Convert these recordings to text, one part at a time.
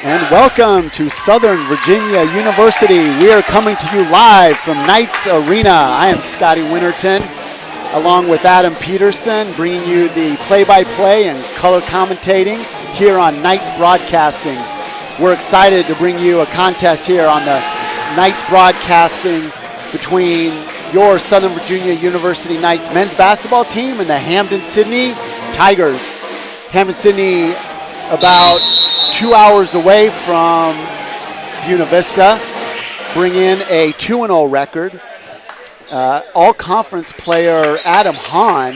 And welcome to Southern Virginia University. We are coming to you live from Knights Arena. I am Scotty Winterton, along with Adam Peterson, bringing you the play-by-play and color commentating here on Knights Broadcasting. We're excited to bring you a contest here on the Knights Broadcasting between your Southern Virginia University Knights men's basketball team and the Hampden-Sydney Tigers. Hampden-Sydney about 2 hours away from Buena Vista, bring in a 2-0 record. All-conference player Adam Hahn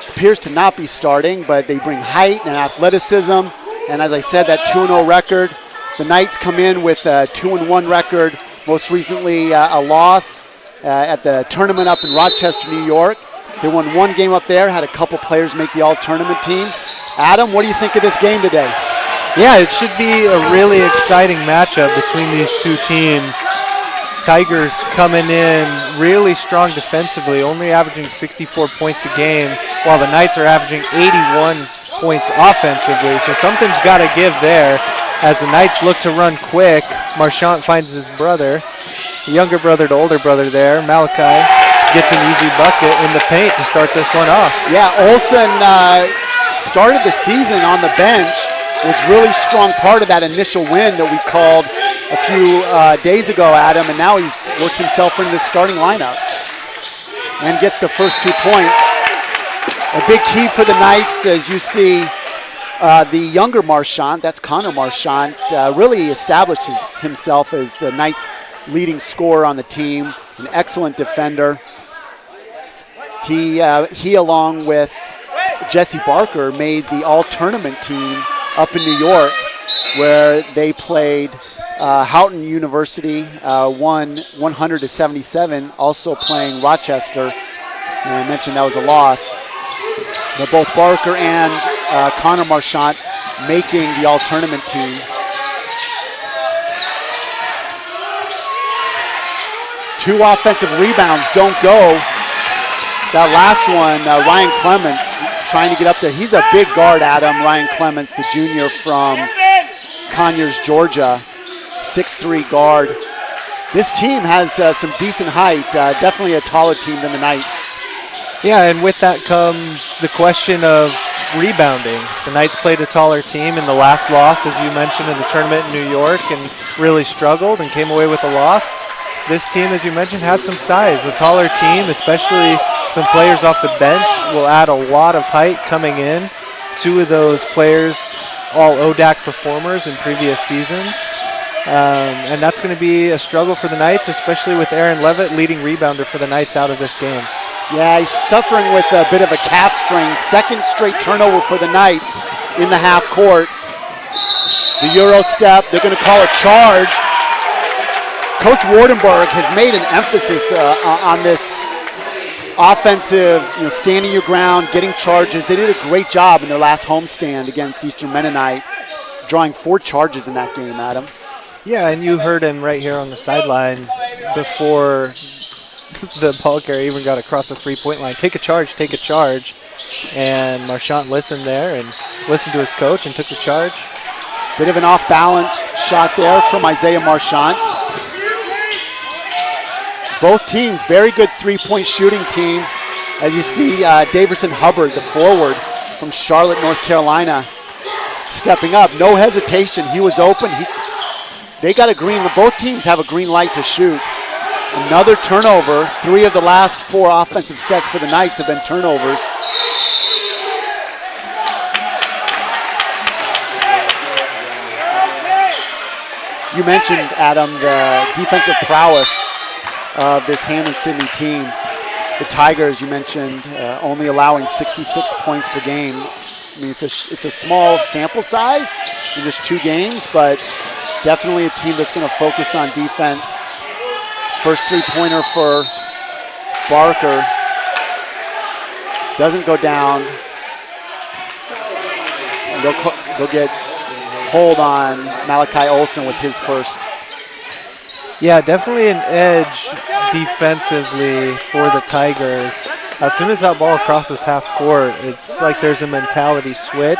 appears to not be starting, but they bring height and athleticism. And as I said, that 2-0 record. The Knights come in with a 2-1 record, most recently a loss at the tournament up in Rochester, New York. They won one game up there, had a couple players make the all-tournament team. Adam, what do you think of this game today? Yeah, it should be a really exciting matchup between these two teams. Tigers coming in really strong defensively, only averaging 64 points a game, while the Knights are averaging 81 points offensively. So something's got to give there. As the Knights look to run quick, Marchant finds his brother, the younger brother to older brother there. Malachi gets an easy bucket in the paint to start this one off. Yeah, Olsen started the season on the bench, was really strong part of that initial win that we called a few days ago, Adam, and now he's worked himself into the starting lineup and gets the first 2 points. A big key for the Knights, as you see, the younger Marchant, that's Connor Marchant, really established himself as the Knights' leading scorer on the team, an excellent defender. He along with Jesse Barker, made the all-tournament team up in New York, where they played Houghton University, won 100-77, also playing Rochester. And I mentioned that was a loss. But both Barker and Connor Marchant making the all-tournament team. Two offensive rebounds don't go. That last one, Ryan Clements trying to get up there. He's a big guard, Adam. Ryan Clements, the junior from Conyers, Georgia, 6'3" guard. This team has some decent height, definitely a taller team than the Knights. Yeah, and with that comes the question of rebounding. The Knights played a taller team in the last loss, as you mentioned, in the tournament in New York, and really struggled and came away with a loss. This team, as you mentioned, has some size. A taller team, especially some players off the bench, will add a lot of height coming in. Two of those players, all ODAC performers in previous seasons. And that's going to be a struggle for the Knights, especially with Aaron Levitt, leading rebounder for the Knights, out of this game. Yeah, he's suffering with a bit of a calf strain. Second straight turnover for the Knights in the half court. The Euro step, they're going to call a charge. Coach Wardenberg has made an emphasis on this offensive, standing your ground, getting charges. They did a great job in their last homestand against Eastern Mennonite, drawing 4 charges in that game, Adam. Yeah, and you heard him right here on the sideline before the ball carrier even got across the three-point line. Take a charge, take a charge. And Marchant listened there and listened to his coach and took the charge. Bit of an off-balance shot there from Isaiah Marchant. Both teams, very good three-point shooting team. As you see, Daverson Hubbard, the forward from Charlotte, North Carolina, stepping up. No hesitation. He was open. They got a green. Both teams have a green light to shoot. Another turnover. 3 of the last 4 offensive sets for the Knights have been turnovers. You mentioned, Adam, the defensive prowess of this Hampden-Sydney team. The Tigers, you mentioned, only allowing 66 points per game. I mean, it's a small sample size in just 2 games, but definitely a team that's going to focus on defense. First three-pointer for Barker. Doesn't go down. And they'll get hold on Malachi Olson with his first. Yeah, definitely an edge defensively for the Tigers. As soon as that ball crosses half court, it's like there's a mentality switch,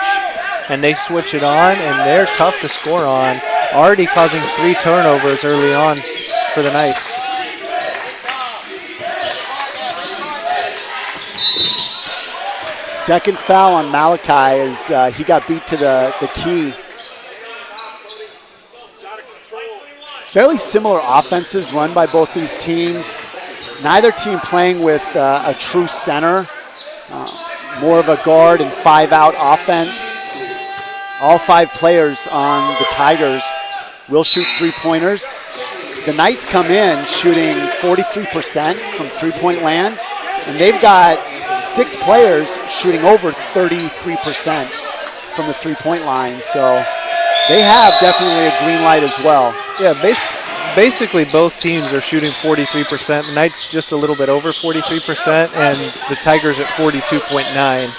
and they switch it on, and they're tough to score on, already causing 3 turnovers early on for the Knights. Second foul on Malachi as he got beat to the key. Fairly similar offenses run by both these teams. Neither team playing with a true center. More of a guard and 5-out offense. All 5 players on the Tigers will shoot 3-pointers. The Knights come in shooting 43% from 3-point land, and they've got 6 players shooting over 33% from the 3-point line. So they have definitely a green light as well. Yeah, basically both teams are shooting 43%. The Knights just a little bit over 43%, and the Tigers at 42.9.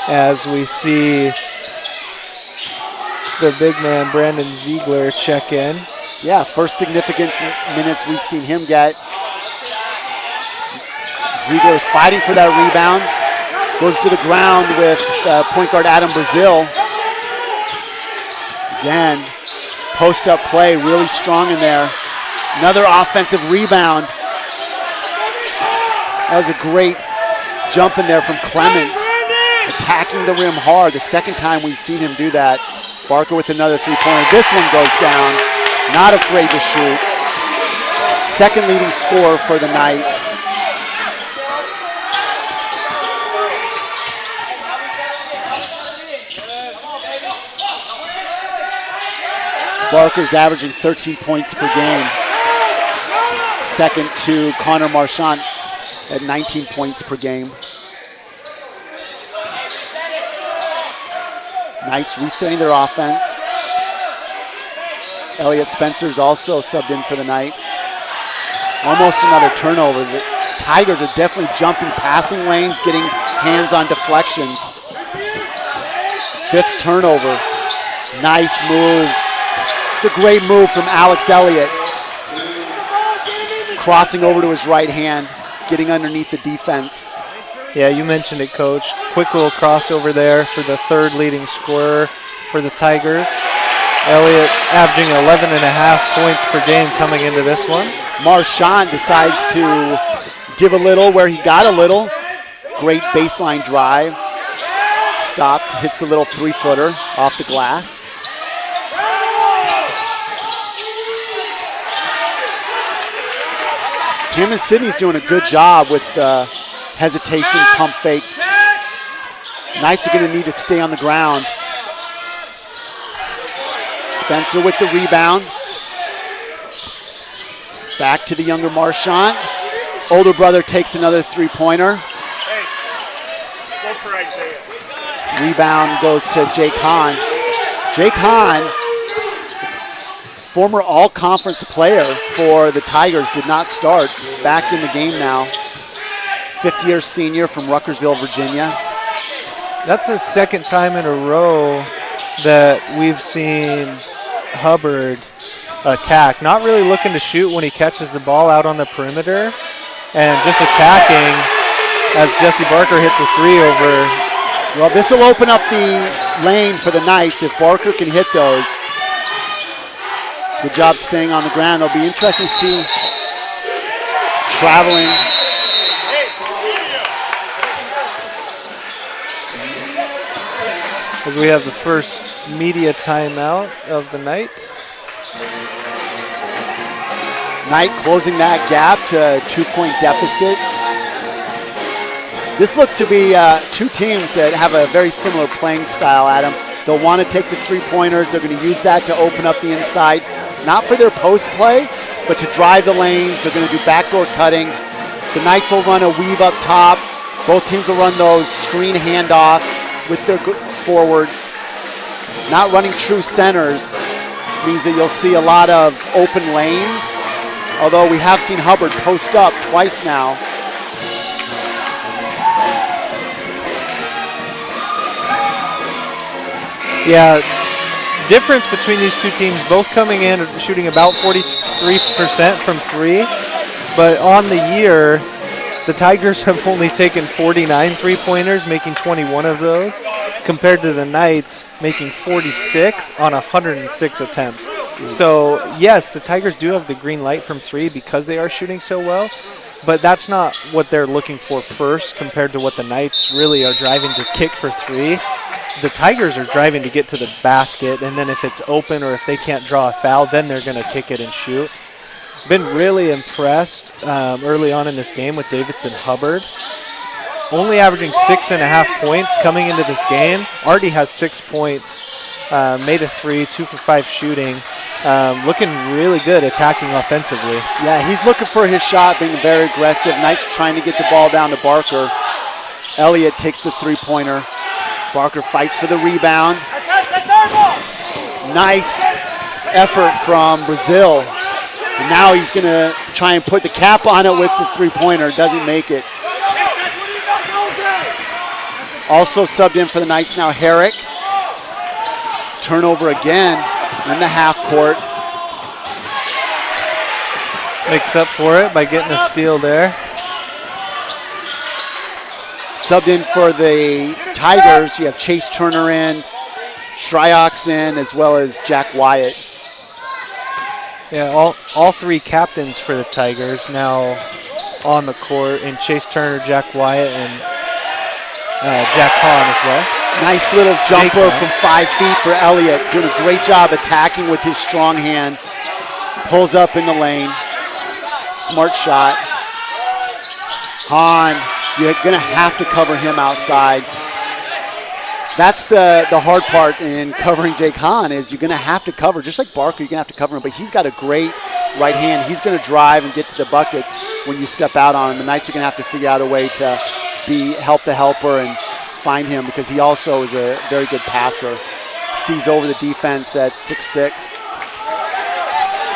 As we see the big man Brandon Ziegler check in. Yeah, first significant minutes we've seen him get. Ziegler fighting for that rebound. Goes to the ground with point guard Adam Brazil. Again, post-up play, really strong in there. Another offensive rebound. That was a great jump in there from Clements, attacking the rim hard. The second time we've seen him do that. Barker with another 3-pointer. This one goes down. Not afraid to shoot. Second leading scorer for the Knights. Barker's averaging 13 points per game. Second to Connor Marchant at 19 points per game. Knights resetting their offense. Elliot Spencer's also subbed in for the Knights. Almost another turnover. The Tigers are definitely jumping passing lanes, getting hands on deflections. 5th turnover. Nice move. It's a great move from Alex Elliott. Crossing over to his right hand, getting underneath the defense. Yeah, you mentioned it, Coach. Quick little crossover there for the 3rd leading scorer for the Tigers. Elliott averaging 11.5 points per game coming into this one. Marchant decides to give a little where he got a little. Great baseline drive. Stopped, hits the little 3-footer off the glass. Hampden-Sydney's doing a good job with hesitation, pump fake. Knights are going to need to stay on the ground. Spencer with the rebound. Back to the younger Marchant. Older brother takes another 3-pointer. Hey, go for Isaiah. Rebound goes to Jake Hahn. Jake Hahn, former all-conference player for the Tigers, did not start. Back in the game now. 5th-year senior from Ruckersville, Virginia. That's the 2nd time in a row that we've seen Hubbard attack. Not really looking to shoot when he catches the ball out on the perimeter, and just attacking as Jesse Barker hits a 3 over. Well, this will open up the lane for the Knights if Barker can hit those. Good job staying on the ground. It'll be interesting to see Traveling. As we have the first media timeout of the night. Knight closing that gap to a 2-point deficit. This looks to be two teams that have a very similar playing style, Adam. They'll want to take the three-pointers. They're going to use that to open up the inside, not for their post play, but to drive the lanes. They're going to do backdoor cutting. The Knights will run a weave up top. Both teams will run those screen handoffs with their forwards. Not running true centers means that you'll see a lot of open lanes, although we have seen Hubbard post up twice now. Yeah, difference between these two teams, both coming in and shooting about 43% from three, but on the year, the Tigers have only taken 49 three-pointers, making 21 of those, compared to the Knights making 46 on 106 attempts. So, yes, the Tigers do have the green light from three because they are shooting so well, but that's not what they're looking for first compared to what the Knights really are driving to kick for three. The Tigers are driving to get to the basket, and then if it's open or if they can't draw a foul, then they're going to kick it and shoot. Been really impressed early on in this game with Davidson Hubbard. Only averaging 6.5 points coming into this game. Already has 6 points, made a three, 2 for 5 shooting. Looking really good attacking offensively. Yeah, he's looking for his shot, being very aggressive. Knights trying to get the ball down to Barker. Elliott takes the three-pointer. Barker fights for the rebound. Nice effort from Brazil. And now he's going to try and put the cap on it with the three-pointer. Doesn't make it. Also subbed in for the Knights now, Herrick. Turnover again in the half court. Makes up for it by getting a steal there. Subbed in for the Tigers, you have Chase Turner in, Shryox in, as well as Jack Wyatt. Yeah, all three captains for the Tigers now on the court, and Chase Turner, Jack Wyatt, and Jack Hahn as well. Nice little jumper from 5 feet for Elliott, doing a great job attacking with his strong hand. Pulls up in the lane, smart shot. Hahn, you're going to have to cover him outside. That's the hard part in covering Jake Hahn, is you're going to have to cover. Just like Barker, you're going to have to cover him, but he's got a great right hand. He's going to drive and get to the bucket when you step out on him. The Knights are going to have to figure out a way to help the helper and find him, because he also is a very good passer. Sees over the defense at 6'6".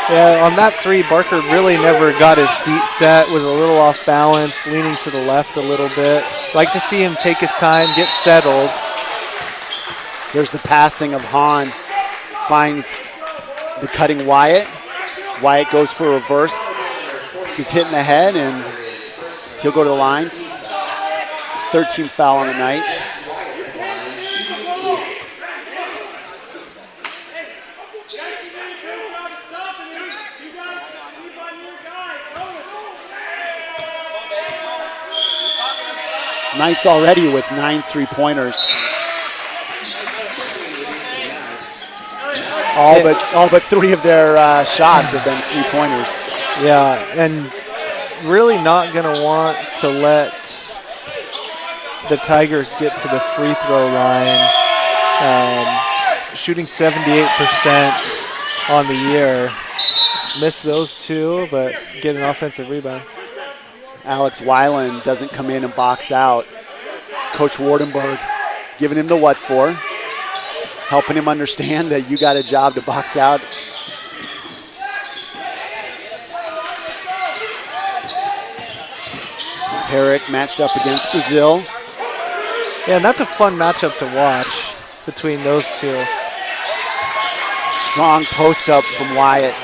Yeah, on that three, Barker really never got his feet set, was a little off balance, leaning to the left a little bit. Like to see him take his time, get settled. There's the passing of Hahn. Finds the cutting Wyatt. Wyatt goes for a reverse. Gets hit in the head, and he'll go to the line. 13th foul on the Knights. Knights already with 9 three-pointers. All but 3 of their shots have been three-pointers. Yeah, and really not going to want to let the Tigers get to the free throw line. Shooting 78% on the year. Missed those 2, but get an offensive rebound. Alex Weiland doesn't come in and box out. Coach Wardenberg giving him the what for, helping him understand that you got a job to box out. Herrick matched up against Brazil. Yeah, and that's a fun matchup to watch between those two. Strong post up from Wyatt.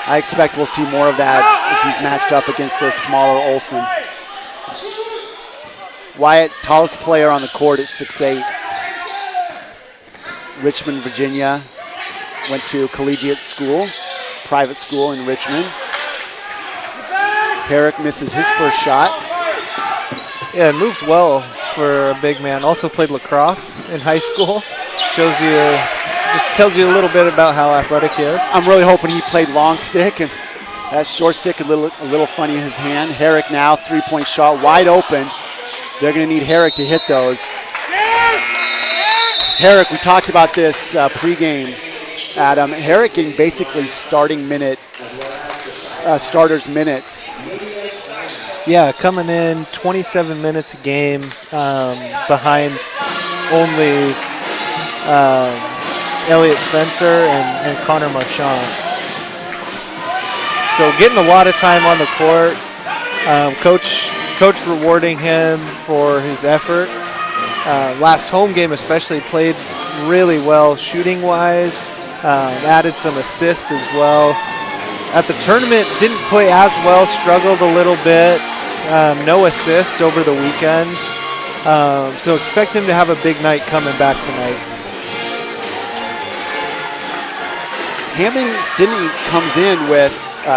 I expect we'll see more of that as he's matched up against the smaller Olsen. Wyatt, tallest player on the court, is 6'8". Richmond, Virginia. Went to collegiate school, private school in Richmond. Herrick misses his first shot. Yeah, it moves well for a big man. Also played lacrosse in high school. Shows you, just tells you a little bit about how athletic he is. I'm really hoping he played long stick, and that short stick a little funny in his hand. Herrick now, 3-point shot, wide open. They're going to need Herrick to hit those. Herrick, we talked about this pregame, Adam. Herrick getting basically starters minutes. Yeah, coming in 27 minutes a game behind only Elliott Spencer and Connor Marchand. So getting a lot of time on the court. Coach rewarding him for his effort. Last home game especially played really well shooting-wise. Added some assists as well. At the tournament, didn't play as well, struggled a little bit. No assists over the weekend. So expect him to have a big night coming back tonight. Hampden-Sydney comes in with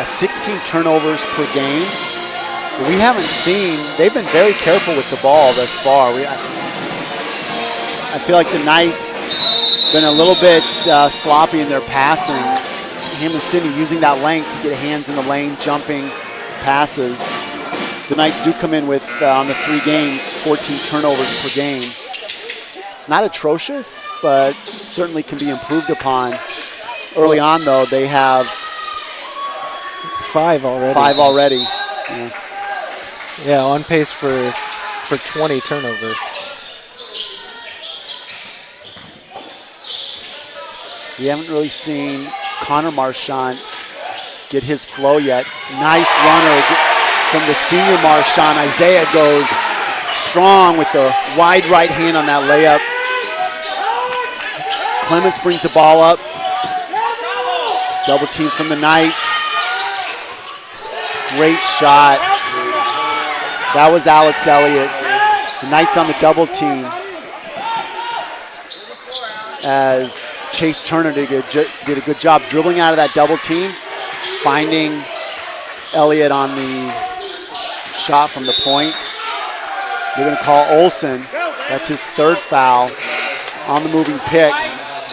16 turnovers per game. We haven't seen, they've been very careful with the ball thus far. I feel like the Knights been a little bit sloppy in their passing. Hampden-Sydney using that length to get hands in the lane, jumping passes. The Knights do come in with, on the 3 games, 14 turnovers per game. It's not atrocious, but certainly can be improved upon. Early on, though, they have 5 already. 5 already. Yeah, on pace for 20 turnovers. We haven't really seen Connor Marchand get his flow yet. Nice runner from the senior Marchand. Isaiah goes strong with the wide right hand on that layup. Clements brings the ball up. Double team from the Knights. Great shot. That was Alex Elliott. The Knights on the double team as Chase Turner did a good job dribbling out of that double team, finding Elliott on the shot from the point. They're going to call Olsen. That's his 3rd foul on the moving pick.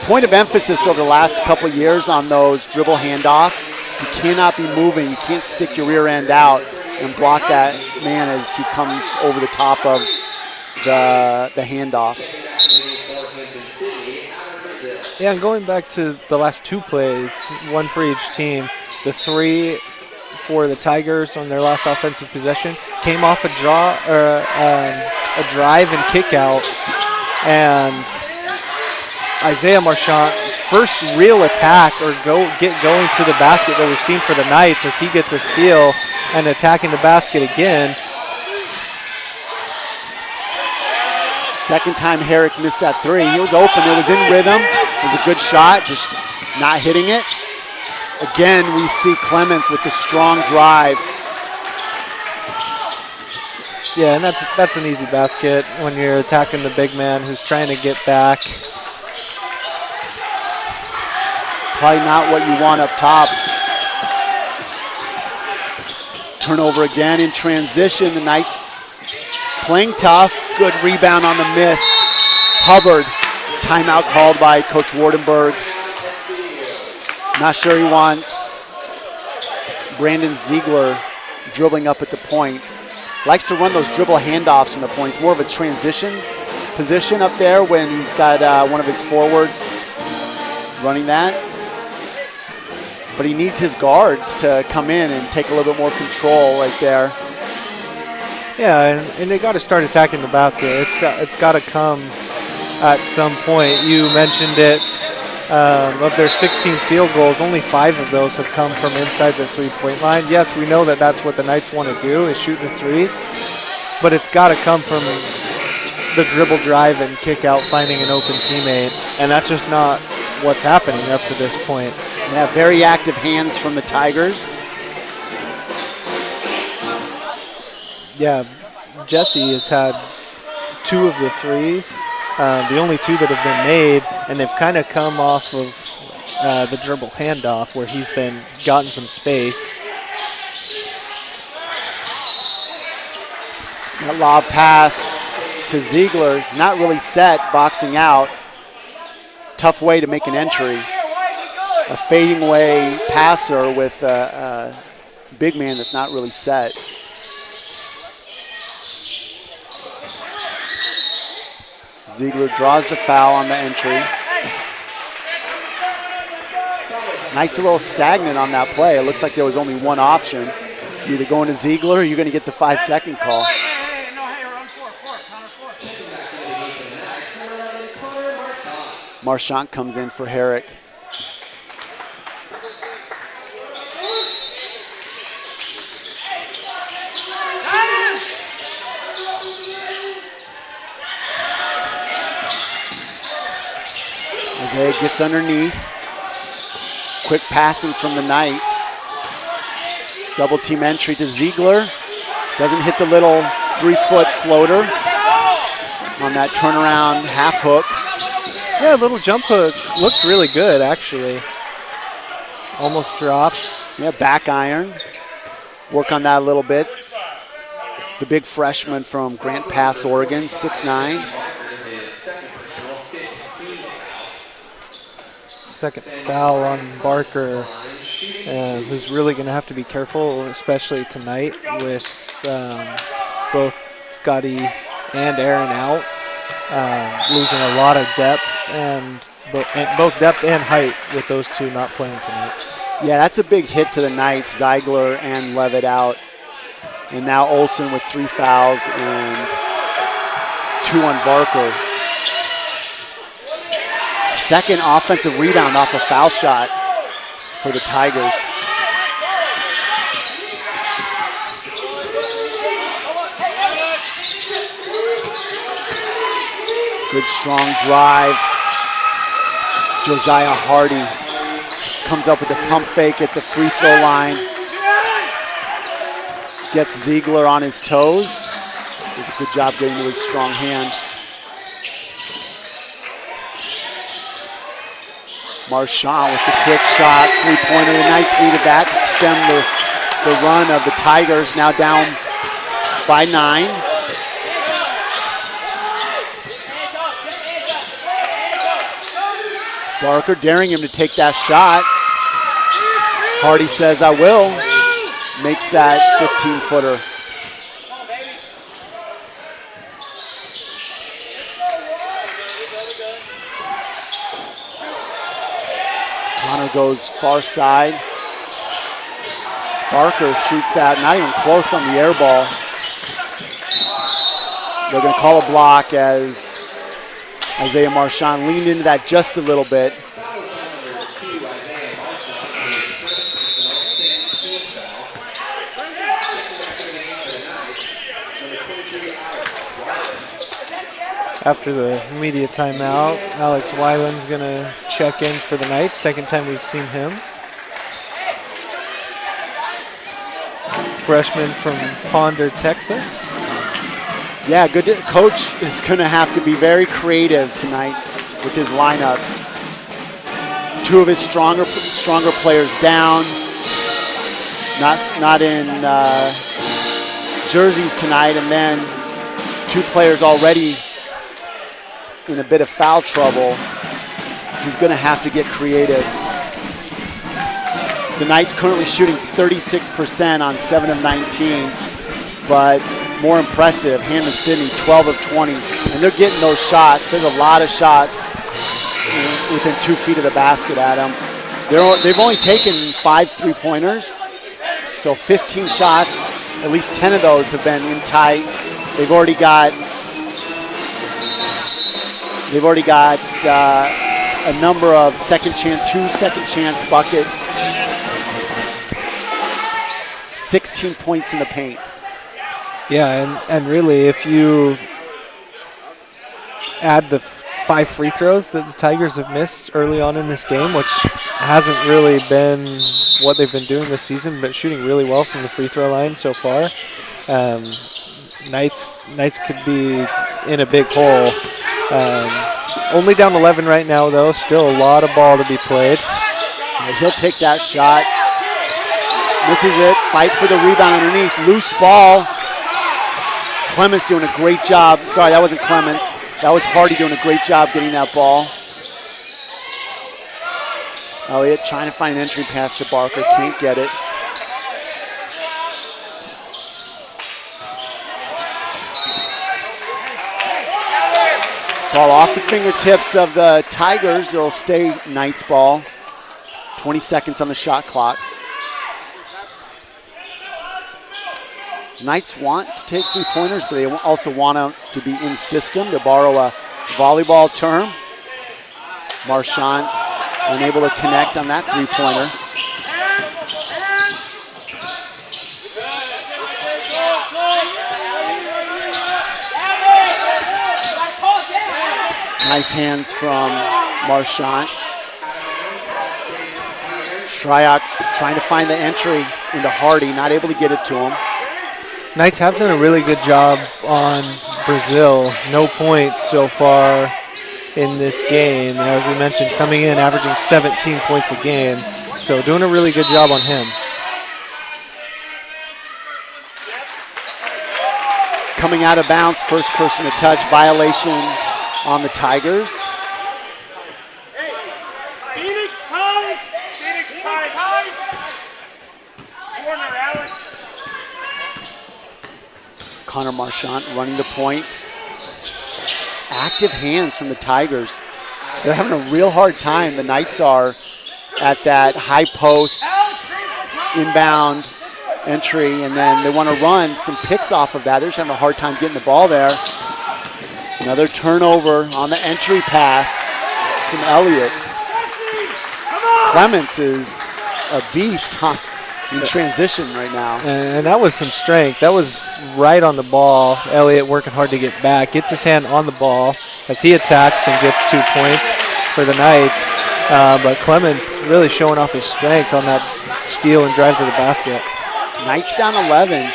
Point of emphasis over the last couple years on those dribble handoffs. You cannot be moving. You can't stick your rear end out and block that man as he comes over the top of the handoff. Yeah, and going back to the last 2 plays, 1 for each team, the 3 for the Tigers on their last offensive possession came off a drive and kick out, and Isaiah Marchand, first real attack or get going to the basket that we've seen for the Knights as he gets a steal and attacking the basket again. Second time Herrick's missed that 3. He was open. It was in rhythm. It was a good shot, just not hitting it. Again, we see Clements with the strong drive. Yeah, and that's an easy basket when you're attacking the big man who's trying to get back. Probably not what you want up top. Turnover again in transition. The Knights playing tough. Good rebound on the miss. Hubbard, timeout called by Coach Wardenberg. Not sure he wants Brandon Ziegler dribbling up at the point. Likes to run those dribble handoffs from the point. It's more of a transition position up there when he's got one of his forwards running that. But he needs his guards to come in and take a little bit more control right there. Yeah, and they got to start attacking the basket. It's got to come at some point. You mentioned it. Of their 16 field goals, only 5 of those have come from inside the 3-point line. Yes, we know that that's what the Knights want to do, is shoot the threes, but it's got to come from the dribble drive and kick out, finding an open teammate, and that's just not what's happening up to this point. Yeah, very active hands from the Tigers. Yeah, Jesse has had 2 of the threes. The only 2 that have been made, and they've kind of come off of the dribble handoff where he's gotten some space. That lob pass to Ziegler is not really set, boxing out. Tough way to make an entry. A fading away passer with a big man that's not really set. Ziegler draws the foul on the entry. Knights a little stagnant on that play. It looks like there was only one option. You're either going to Ziegler or you're going to get the 5-second call. Marchant comes in for Herrick. Isaiah gets underneath. Quick passing from the Knights. Double team entry to Ziegler. Doesn't hit the little 3-foot floater on that turnaround half hook. Yeah, a little jump hook. Looked really good, actually. Almost drops. Yeah, back iron. Work on that a little bit. The big freshman from Grant Pass, Oregon, 6'9". Second foul on Barker, who's really going to have to be careful, especially tonight with both Scotty and Aaron out, losing a lot of depth and both depth and height with those two not playing tonight. Yeah, that's a big hit to the Knights. Ziegler and Levitt out, and now Olsen with 3 fouls and 2 on Barker. Second offensive rebound off a foul shot for the Tigers. Good strong drive. Josiah Hardy comes up with a pump fake at the free throw line. Gets Ziegler on his toes. Does a good job getting to his strong hand. Marchant with the quick shot, 3-pointer. The Knights needed that to stem the run of the Tigers, now down by 9. Barker daring him to take that shot. Hardy says, I will. Makes that 15-footer. Connor goes far side. Barker shoots that, not even close on the air ball. They're going to call a block as Isaiah Marchant leaned into that just a little bit. After the media timeout, Alex Weiland's going to check in for the Knights. Second time we've seen him. Freshman from Ponder, Texas. Yeah, good. Coach is going to have to be very creative tonight with his lineups. 2 of his stronger players down. Not in jerseys tonight, and then 2 players already in a bit of foul trouble. He's going to have to get creative. The Knights currently shooting 36% on 7 of 19, but more impressive, Hampden-Sydney 12 of 20, and they're getting those shots. There's a lot of shots within 2 feet of the basket, Adam. They've only taken 5 3-pointers, so 15 shots. At least 10 of those have been in tight. They've already got a number of 2 second chance buckets. 16 points in the paint. Yeah, and really, if you add the 5 free throws that the Tigers have missed early on in this game, which hasn't really been what they've been doing this season, but shooting really well from the free throw line so far, Knights could be in a big hole. Only down 11 right now, though. Still a lot of ball to be played. He'll take that shot. Misses it. Fight for the rebound underneath. Loose ball. Clements doing a great job. Sorry, that wasn't Clements. That was Hardy doing a great job getting that ball. Elliott trying to find an entry pass to Barker, can't get it. Ball off the fingertips of the Tigers. It'll stay Knights ball. 20 seconds on the shot clock. Knights want to take three-pointers, but they also want to be in system, to borrow a volleyball term. Marchand unable to connect on that three-pointer. Nice hands from Marchand. Shryock trying to find the entry into Hardy, not able to get it to him. Knights have done a really good job on Brazil. No points so far in this game. And as we mentioned, coming in, averaging 17 points a game. So doing a really good job on him. Coming out of bounds, first person to touch, violation on the Tigers. Phoenix time! Phoenix time! Corner, Alex. Connor Marchand running the point. Active hands from the Tigers. They're having a real hard time. The Knights are at that high post, inbound entry, and then they want to run some picks off of that. They're just having a hard time getting the ball there. Another turnover on the entry pass from Elliott. Clements is a beast in transition right now. And that was some strength. That was right on the ball. Elliott working hard to get back. Gets his hand on the ball as he attacks and gets 2 points for the Knights. But Clements really showing off his strength on that steal and drive to the basket. Knights down 11.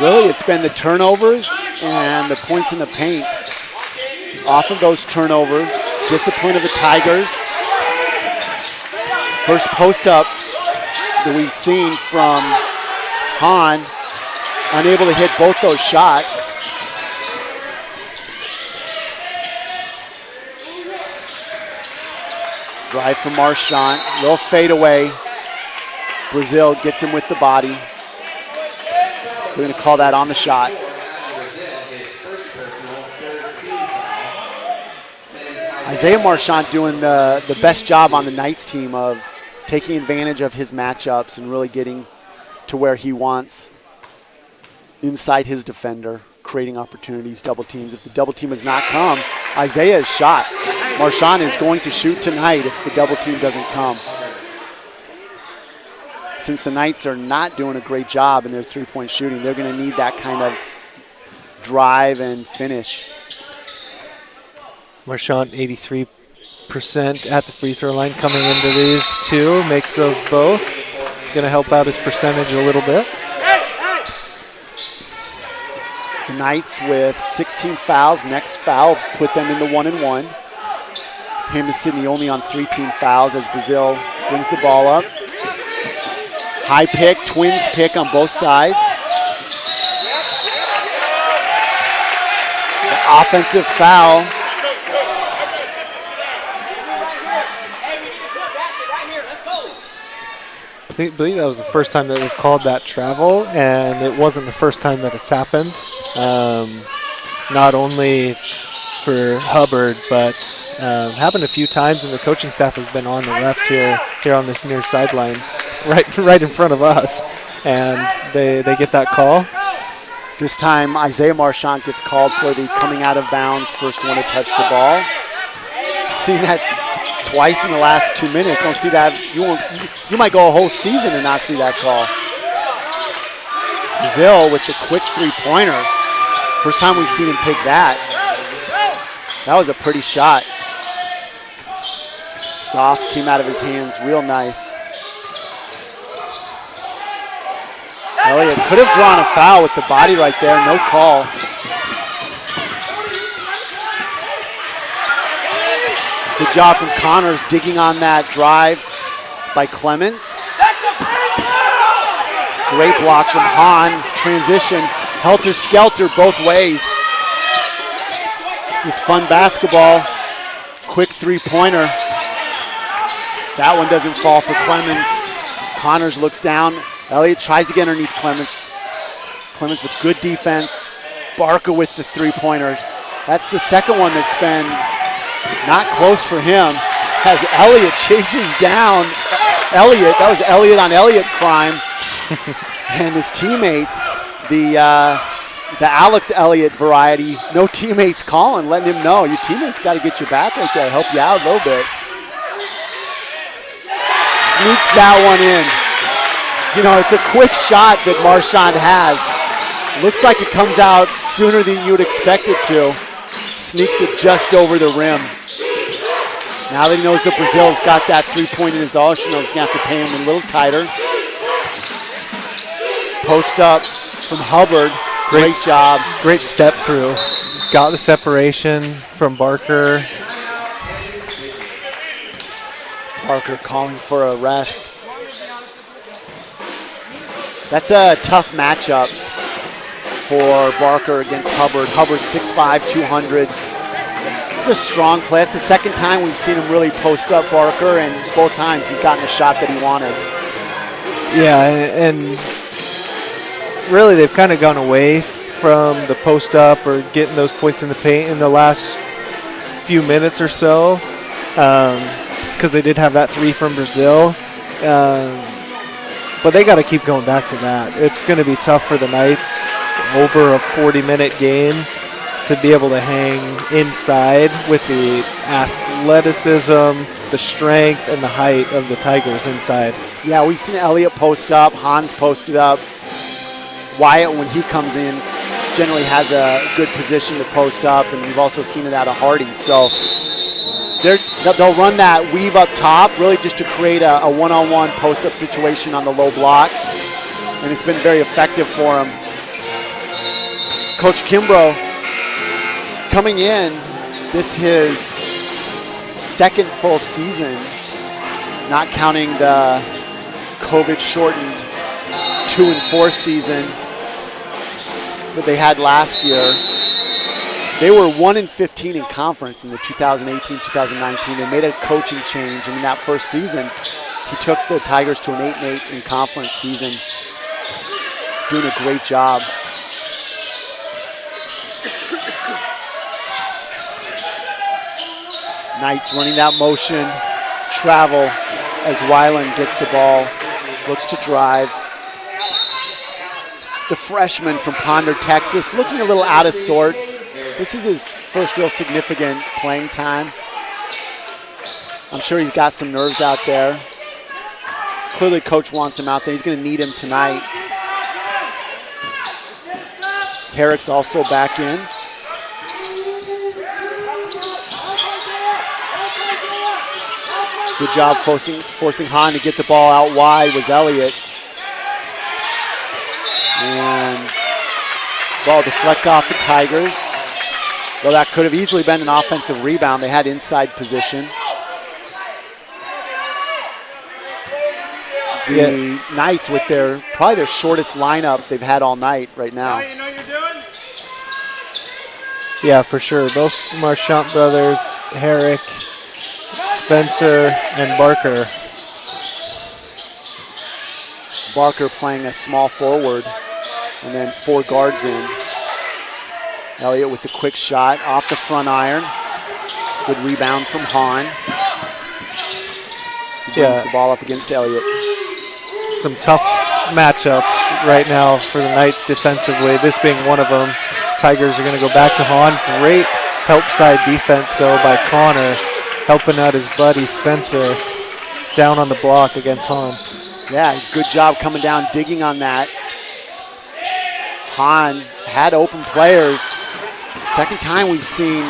Really, it's been the turnovers and the points in the paint. Off of those turnovers, discipline of the Tigers. First post up that we've seen from Hahn, unable to hit both those shots. Drive from Marchand, little fadeaway. Brazil gets him with the body. We're going to call that on the shot. Isaiah Marchand doing the best job on the Knights team of taking advantage of his matchups and really getting to where he wants inside his defender, creating opportunities, double teams. If the double team has not come, Isaiah's shot. Marchand is going to shoot tonight if the double team doesn't come. Since the Knights are not doing a great job in their three-point shooting, they're going to need that kind of drive and finish. Marchand 83% at the free throw line coming into these two. Makes those both. Going to help out his percentage a little bit. The Knights with 16 fouls. Next foul put them in the 1-and-1. Hampden-Sydney only on 3 team fouls as Brazil brings the ball up. High pick, Twins pick on both sides. The offensive foul. I believe that was the first time that they've called that travel, and it wasn't the first time that it's happened. Not only for Hubbard, but happened a few times, and the coaching staff has been on the refs here on this near sideline, right in front of us, and they get that call. This time Isaiah Marchand gets called for the coming out of bounds, first one to touch the ball. Seen that twice in the last 2 minutes. Don't see that. You might go a whole season and not see that call. Brazil with the quick three-pointer. First time we've seen him take that. That was a pretty shot. Soft, came out of his hands, real nice. Elliott could have drawn a foul with the body right there, no call. Good job from Connors digging on that drive by Clements. Great block from Hahn. Transition, helter-skelter both ways. This is fun basketball. Quick three-pointer. That one doesn't fall for Clemens. Connors looks down. Elliott tries to get underneath Clemens. Clemens with good defense. Barker with the three-pointer. That's the second one that's been not close for him. As Elliott chases down Elliott. That was Elliott on Elliott crime. And his teammates, the Alex Elliott variety, no teammates calling, letting him know your teammates got to get your back right there, help you out a little bit. Sneaks that one in. You know, it's a quick shot that Marchand has. Looks like it comes out sooner than you would expect it to. Sneaks it just over the rim. Now that he knows that Brazil's got that three-point in his arsenal, he's going to have to pay him a little tighter. Post up from Hubbard. Great job. Great step through. Got the separation from Barker. Barker calling for a rest. That's a tough matchup for Barker against Hubbard. Hubbard's 6'5", 200. It's a strong play. It's the second time we've seen him really post up Barker, and both times he's gotten a shot that he wanted. Yeah, and really they've kind of gone away from the post up or getting those points in the paint in the last few minutes or so, because they did have that three from Brazil. But they got to keep going back to that. It's going to be tough for the Knights over a 40-minute game to be able to hang inside with the athleticism, the strength, and the height of the Tigers inside. Yeah, we've seen Elliott post up, Hans posted up. Wyatt, when he comes in, generally has a good position to post up, and we've also seen it out of Hardy. So they'll run that weave up top, really just to create a one-on-one post-up situation on the low block, and it's been very effective for him. Coach Kimbrough coming in, this his second full season, not counting the COVID-shortened 2-4 season that they had last year. They were 1-15 in conference in the 2018-2019. They made a coaching change, and in that first season, he took the Tigers to an 8-8 in conference season. Doing a great job. Knights running that motion, travel as Weiland gets the ball, looks to drive. The freshman from Ponder, Texas, looking a little out of sorts. This is his first real significant playing time. I'm sure he's got some nerves out there. Clearly coach wants him out there. He's going to need him tonight. Herrick's also back in. Good job forcing Hahn to get the ball out wide was Elliott. And ball deflect off the Tigers. Well, that could have easily been an offensive rebound. They had inside position. The Knights with probably their shortest lineup they've had all night right now. You know what you're doing? Yeah, for sure. Both Marchand brothers, Herrick, Spencer, and Barker. Barker playing a small forward, and then 4 guards in. Elliott with the quick shot off the front iron. Good rebound from Hahn. He brings the ball up against Elliott. Some tough matchups right now for the Knights defensively, this being one of them. Tigers are going to go back to Hahn. Great help side defense, though, by Connor, helping out his buddy Spencer down on the block against Hahn. Yeah, good job coming down, digging on that. Hahn had open players. Second time we've seen,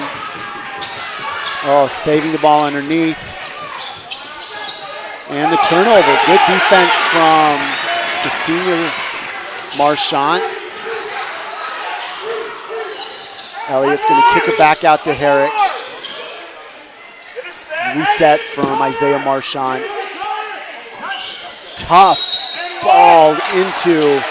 saving the ball underneath. And the turnover. Good defense from the senior Marchand. Elliott's going to kick it back out to Herrick. Reset from Isaiah Marchand. Tough ball into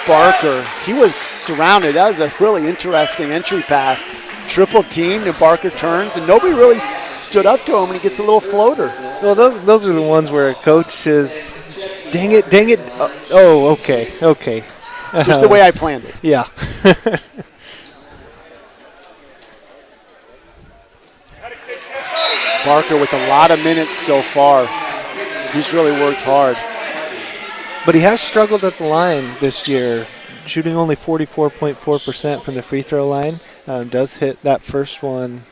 Barker. He was surrounded. That was a really interesting entry pass. Triple teamed and Barker turns, and nobody really stood up to him, and he gets a little floater. Well, those are the ones where a coach is, dang it. Oh, okay. Just the way I planned it. Yeah. Barker with a lot of minutes so far. He's really worked hard. But he has struggled at the line this year, shooting only 44.4% from the free throw line. Does hit that first one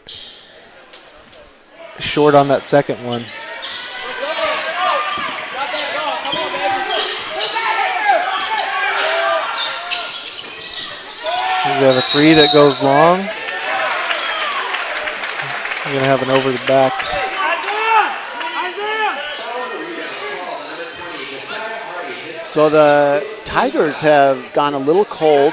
short on that second one. We have a three that goes long. We're going to have an over the back. So the Tigers have gone a little cold.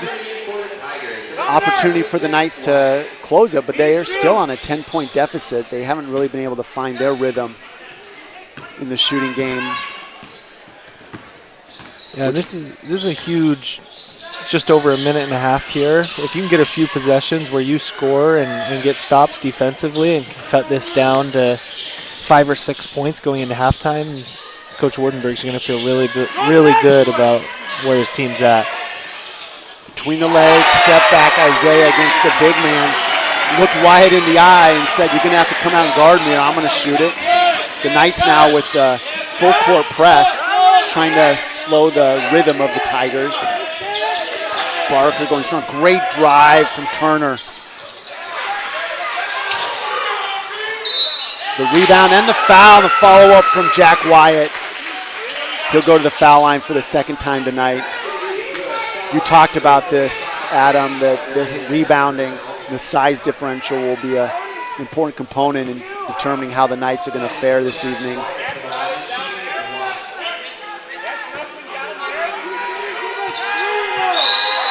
Opportunity for the Knights to close it, but they are still on a 10-point deficit. They haven't really been able to find their rhythm in the shooting game. Yeah, this is a huge, just over a minute and a half here. If you can get a few possessions where you score and get stops defensively and cut this down to 5 or 6 points going into halftime, Coach Wardenberg's going to feel really good about where his team's at. Between the legs, step back Isaiah against the big man. Looked Wyatt in the eye and said, "You're going to have to come out and guard me or I'm going to shoot it." The Knights now with the full court press, trying to slow the rhythm of the Tigers. Barker going strong. Great drive from Turner. The rebound and the foul, the follow-up from Jack Wyatt. He'll go to the foul line for the second time tonight. You talked about this, Adam, that the rebounding, the size differential will be an important component in determining how the Knights are going to fare this evening.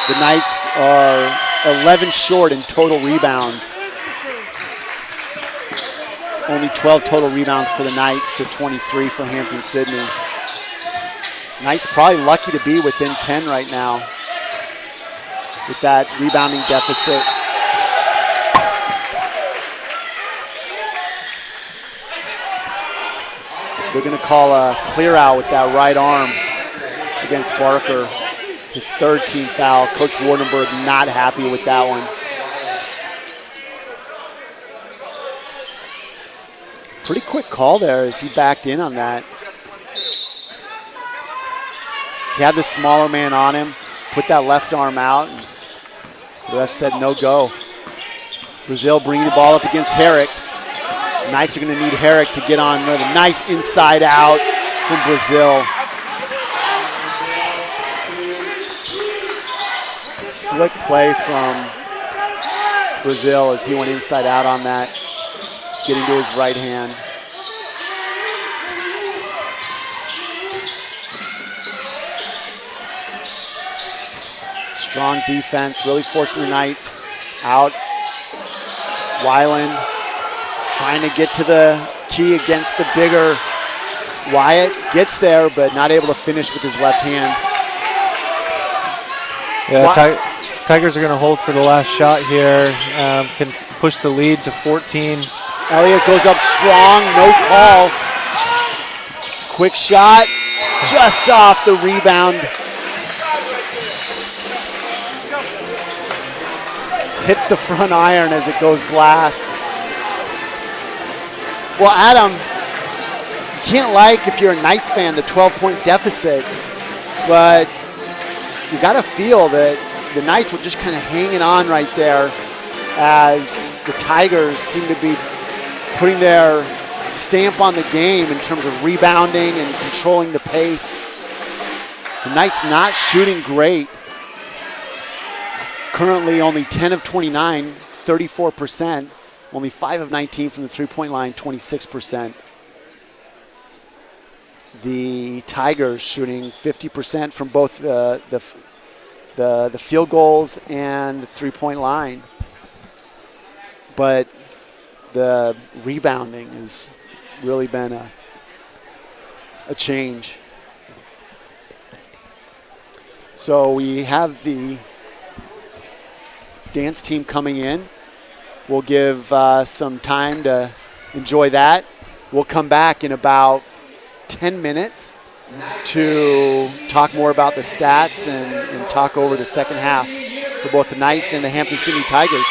The Knights are 11 short in total rebounds. Only 12 total rebounds for the Knights to 23 for Hampden-Sydney. Knights probably lucky to be within 10 right now with that rebounding deficit. They're going to call a clear out with that right arm against Barker. His third team foul. Coach Wardenberg not happy with that one. Pretty quick call there as he backed in on that. He had the smaller man on him, put that left arm out, and the ref said no go. Brazil bringing the ball up against Herrick. The Knights are going to need Herrick to get on another nice inside out from Brazil. Slick play from Brazil as he went inside out on that, getting to his right hand. Strong defense, really forcing the Knights out. Weiland trying to get to the key against the bigger Wyatt. Gets there, but not able to finish with his left hand. Yeah, Tigers are going to hold for the last shot here. Can push the lead to 14. Elliott goes up strong, no call. Quick shot, just off the rebound. Hits the front iron as it goes glass. Well, Adam, you can't like, if you're a Knights fan, the 12-point deficit, but you got to feel that the Knights were just kind of hanging on right there as the Tigers seem to be putting their stamp on the game in terms of rebounding and controlling the pace. The Knights not shooting great. Currently only 10 of 29, 34%. Only 5 of 19 from the three-point line, 26%. The Tigers shooting 50% from both the field goals and the three-point line. But the rebounding has really been a change. So we have the dance team coming in. We'll give some time to enjoy that. We'll come back in about 10 minutes to talk more about the stats and talk over the second half for both the Knights and the Hampden-Sydney Tigers.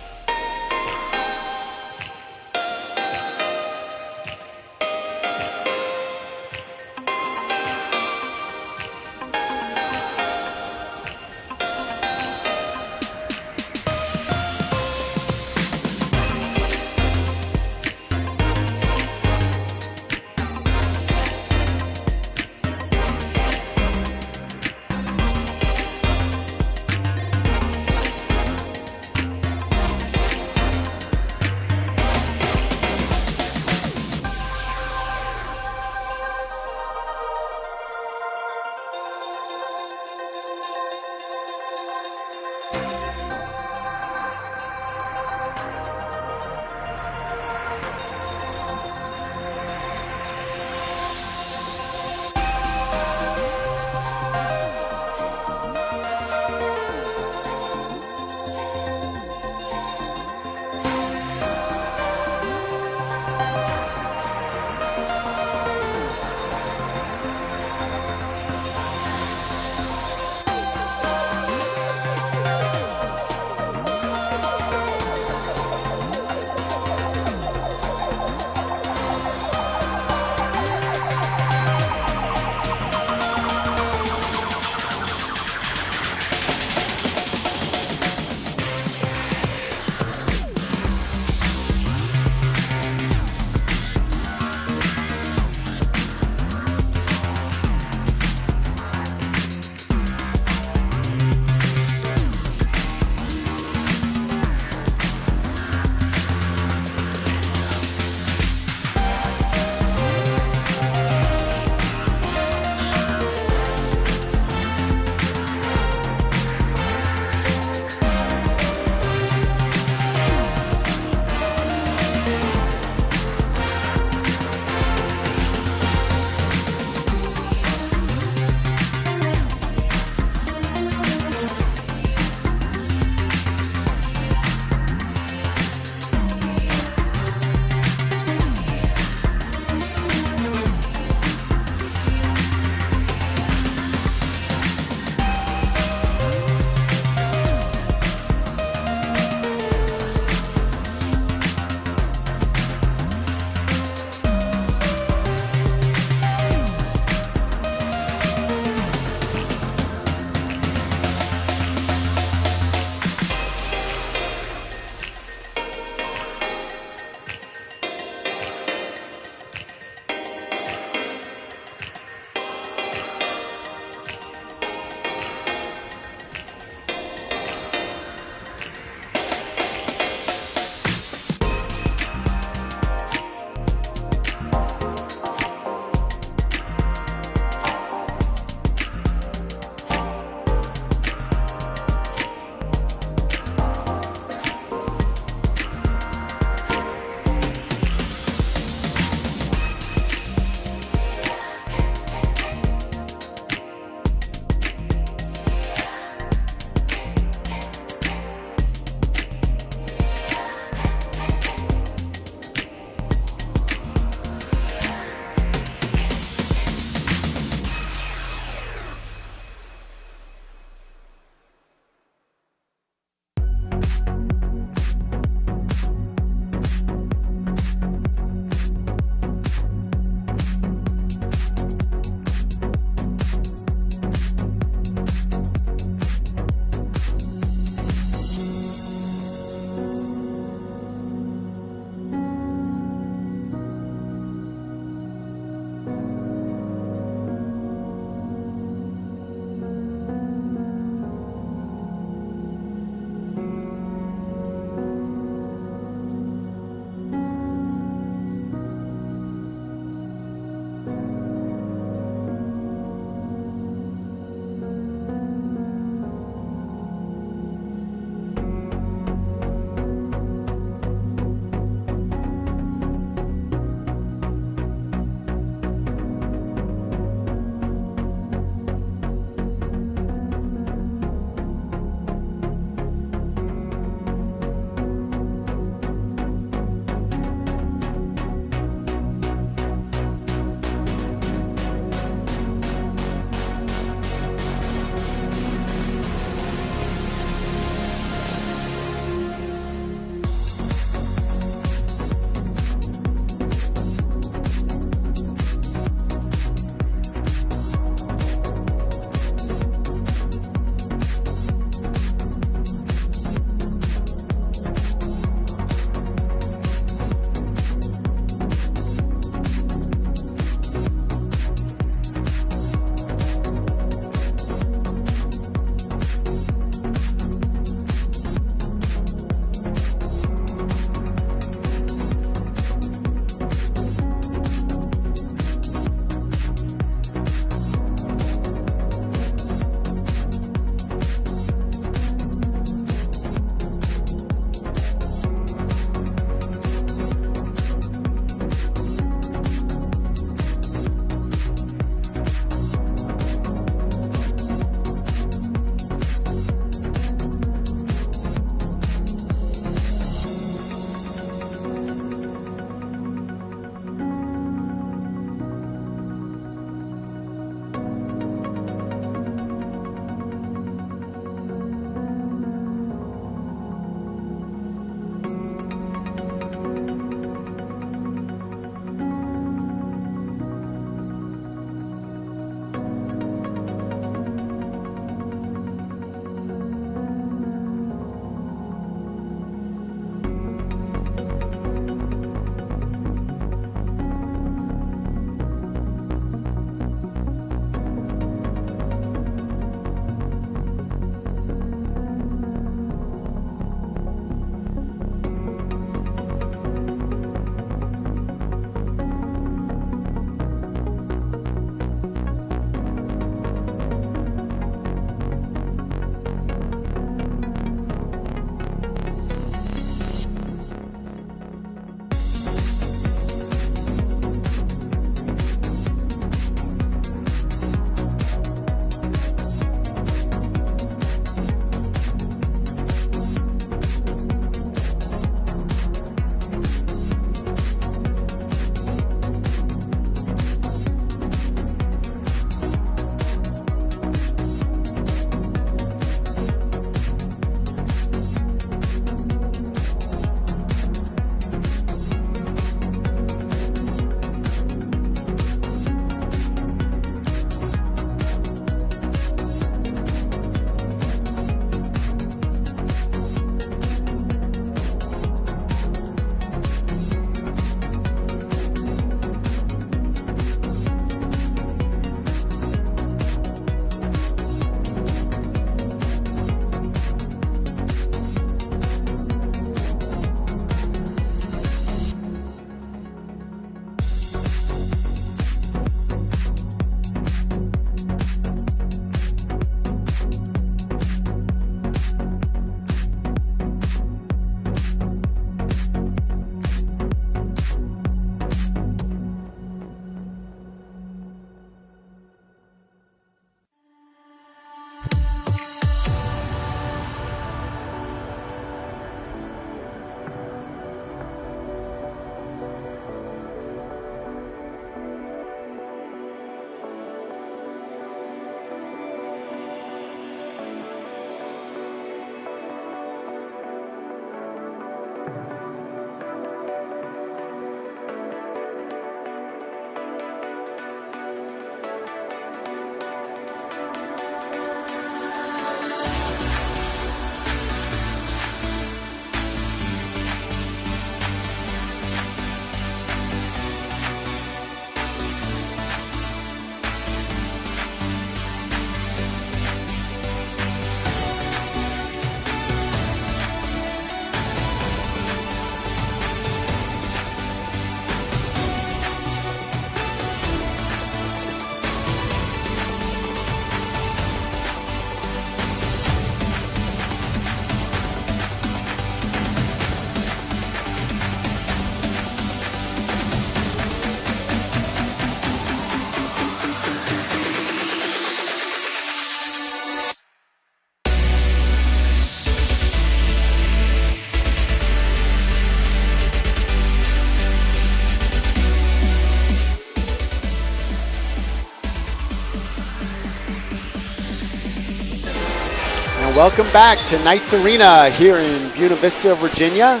Welcome back to Knights Arena here in Buena Vista, Virginia.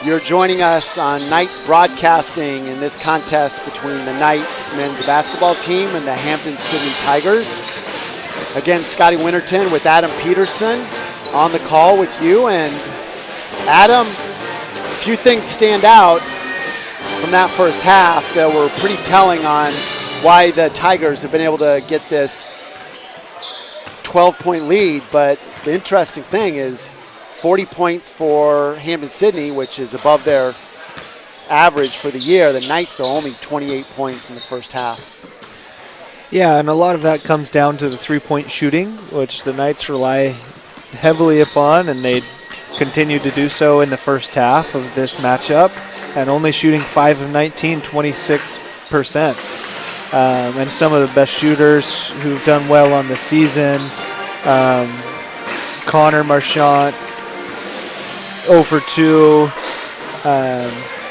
You're joining us on Knights Broadcasting in this contest between the Knights men's basketball team and the Hampden-Sydney Tigers. Again, Scotty Winterton with Adam Peterson on the call with you. And Adam, a few things stand out from that first half that were pretty telling on why the Tigers have been able to get this 12-point lead, but the interesting thing is 40 points for Hampden-Sydney, which is above their average for the year. The Knights, though, only 28 points in the first half. Yeah, and a lot of that comes down to the three-point shooting, which the Knights rely heavily upon, and they continue to do so in the first half of this matchup, and only shooting 5 of 19, 26%. And some of the best shooters who've done well on the season, Connor Marchant, 0 for 2,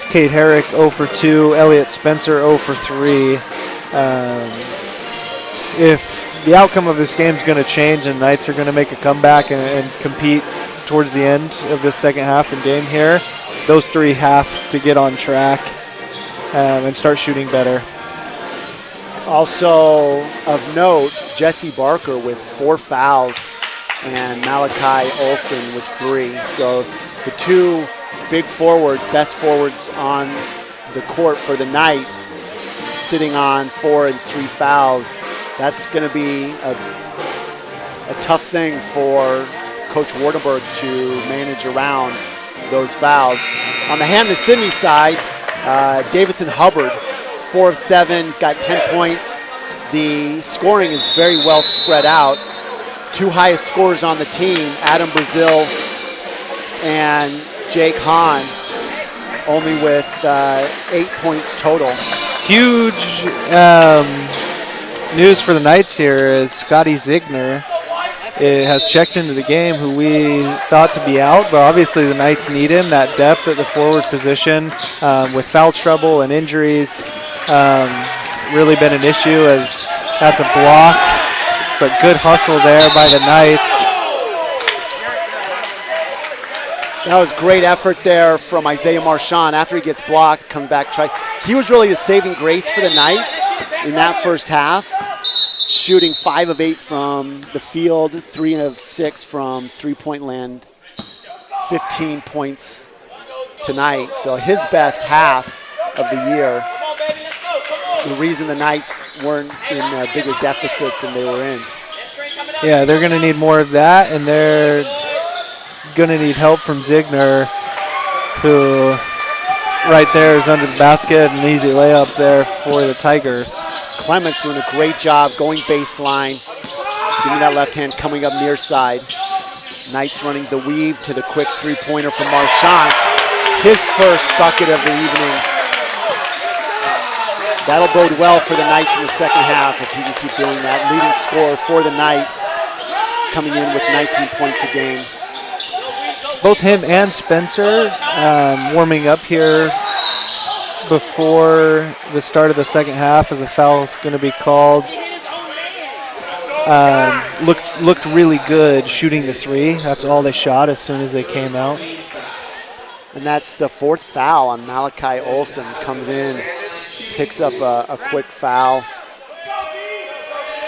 Kate Herrick, 0 for 2, Elliott Spencer, 0 for 3. If the outcome of this game is going to change and Knights are going to make a comeback and compete towards the end of this second half and game here, those three have to get on track and start shooting better. Also of note, Jesse Barker with 4 fouls and Malachi Olson with 3. So the two big forwards, best forwards on the court for the Knights, sitting on 4 and 3 fouls. That's going to be a tough thing for Coach Wardenberg to manage around those fouls. On the Hampden-Sydney side, Davidson Hubbard, 4 of 7, he's got 10 points. The scoring is very well spread out. 2 highest scorers on the team, Adam Brazil and Jake Hahn, only with 8 points total. Huge news for the Knights here is Scotty Ziegner has checked into the game, who we thought to be out, but obviously the Knights need him. That depth at the forward position with foul trouble and injuries really been an issue, as that's a block, but good hustle there by the Knights. That was great effort there from Isaiah Marchand. After he gets blocked, come back, try. He was really the saving grace for the Knights in that first half, shooting 5 of 8 from the field, 3 of 6 from three-point land, 15 points tonight. So his best half of the year. The reason the Knights weren't in a bigger deficit than they were in. Yeah, they're going to need more of that, and they're going to need help from Ziegner, who right there is under the basket, an easy layup there for the Tigers. Clements doing a great job going baseline, giving that left hand coming up near side. Knights running the weave to the quick three-pointer from Marchand. His first bucket of the evening. That'll bode well for the Knights in the second half if he can keep doing that. Leading scorer for the Knights, coming in with 19 points a game. Both him and Spencer warming up here before the start of the second half, as a foul is going to be called. Looked really good shooting the three. That's all they shot as soon as they came out. And that's the 4th foul on Malachi Olson. Comes in, picks up a quick foul.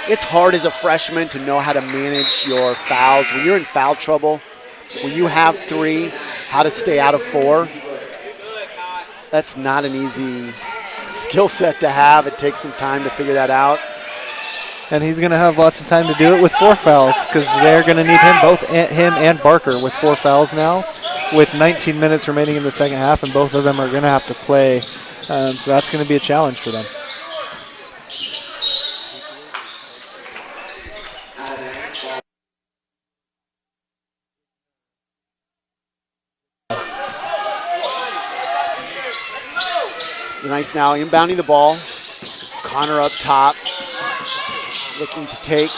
It's hard as a freshman to know how to manage your fouls. When you're in foul trouble, when you have 3, how to stay out of 4. That's not an easy skill set to have. It takes some time to figure that out. And he's going to have lots of time to do it with 4 fouls, because they're going to need him, both him and Barker, with 4 fouls now, with 19 minutes remaining in the second half, and both of them are going to have to play. So that's going to be a challenge for them. The Knights now inbounding the ball. Connor up top, looking to take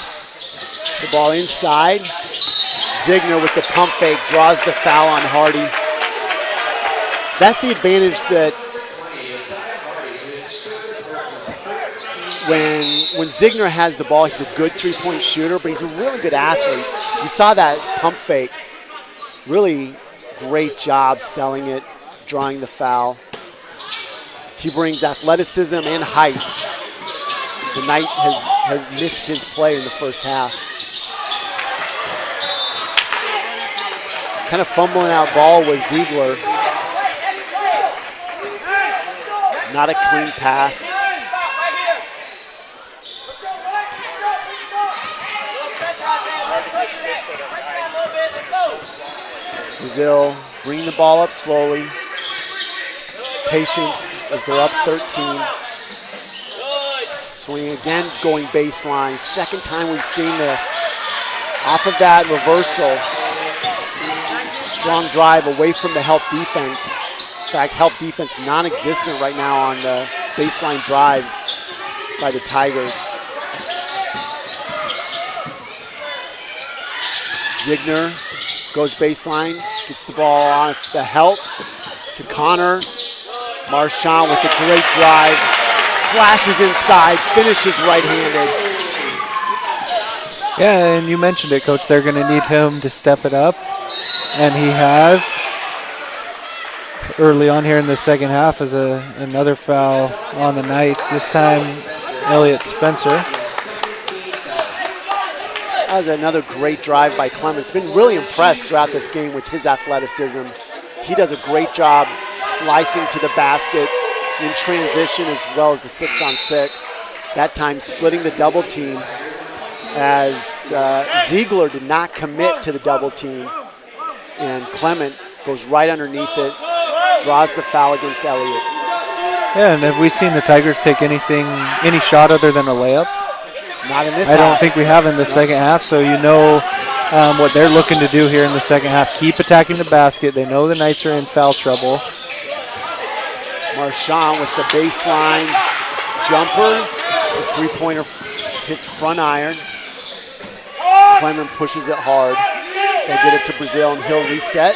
the ball inside. Ziegner with the pump fake draws the foul on Hardy. That's the advantage that when when Ziegner has the ball, he's a good three-point shooter, but he's a really good athlete. You saw that pump fake. Really great job selling it, drawing the foul. He brings athleticism and height. The Knight has missed his play in the first half. Kind of fumbling out ball was Ziegler. Not a clean pass. Brazil bringing the ball up slowly. Patience as they're up 13. Swing again, going baseline. Second time we've seen this. Off of that reversal. Strong drive away from the help defense. In fact, help defense non-existent right now on the baseline drives by the Tigers. Ziegner goes baseline, gets the ball on the help to Connor. Marchand with a great drive, slashes inside, finishes right-handed. Yeah, and you mentioned it, Coach. They're going to need him to step it up, and he has. Early on here in the second half is another foul on the Knights. This time, Elliott Spencer. That was another great drive by Clemens. Been really impressed throughout this game with his athleticism. He does a great job slicing to the basket in transition as well as the 6-on-6. That time splitting the double team as Ziegler did not commit to the double team. And Clement goes right underneath it, draws the foul against Elliott. Yeah, and have we seen the Tigers take any shot other than a layup? Not in this half. I don't half. think we have in the second half, so you know what they're looking to do here in the second half. Keep attacking the basket. They know the Knights are in foul trouble. Marchand with the baseline jumper. The three-pointer hits front iron. Clement pushes it hard. They'll get it to Brazil and he'll reset.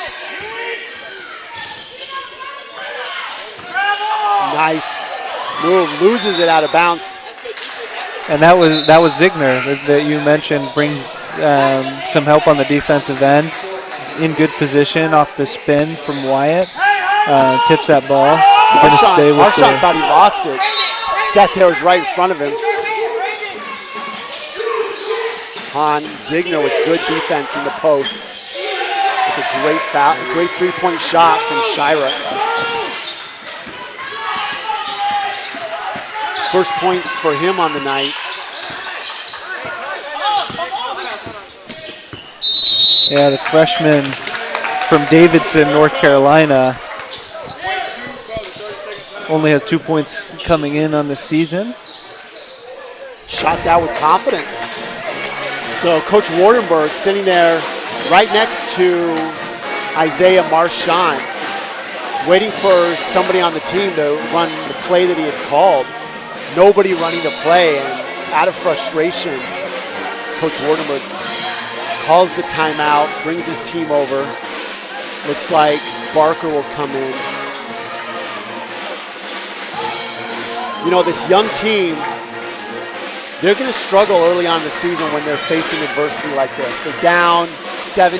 Nice move, loses it out of bounds. And that was Ziegner that you mentioned, brings some help on the defensive end. In good position off the spin from Wyatt. Tips that ball. Marchand thought he lost it. Sat there, was right in front of him. On Ziegner with good defense in the post. With a great foul, a great three-point shot from Shira. First points for him on the night. Yeah, the freshman from Davidson, North Carolina, only has 2 points coming in on the season. Shot that with confidence. So Coach Wardenberg sitting there right next to Isaiah Marchand, waiting for somebody on the team to run the play that he had called. Nobody running the play, and out of frustration, Coach Wardenberg calls the timeout, brings his team over. Looks like Barker will come in. You know, this young team, they're going to struggle early on in the season when they're facing adversity like this. They're down 17.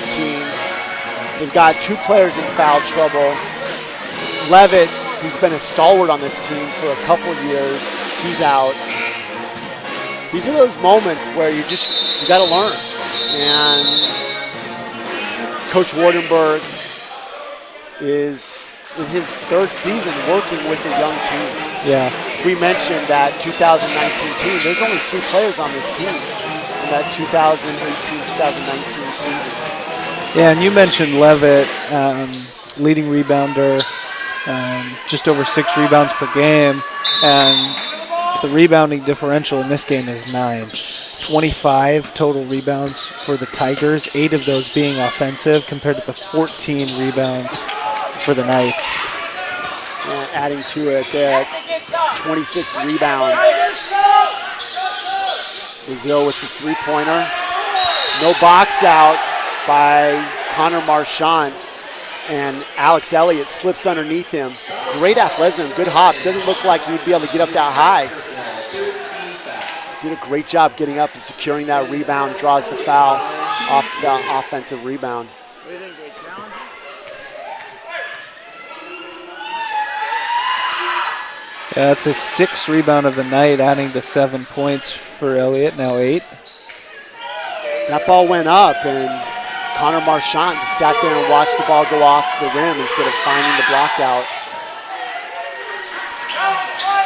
They've got 2 players in foul trouble. Levitt, who's been a stalwart on this team for a couple of years, he's out. These are those moments where you got to learn. And Coach Wardenberg is in his 3rd season working with a young team. Yeah. We mentioned that 2019 team, there's only 3 players on this team in that 2018-2019 season. Yeah, and you mentioned Levitt, leading rebounder, just over 6 rebounds per game, and the rebounding differential in this game is 9. 25 total rebounds for the Tigers, 8 of those being offensive compared to the 14 rebounds for the Knights. Adding to it there, it's 26th rebound. Brazil with the three-pointer. No box out by Connor Marchand, and Alex Elliott slips underneath him. Great athleticism, good hops. Doesn't look like he'd be able to get up that high. did a great job getting up and securing that rebound, draws the foul off the offensive rebound. Yeah, that's his 6th rebound of the night, adding to 7 points for Elliott, now 8. That ball went up, and Connor Marchand just sat there and watched the ball go off the rim instead of finding the block out.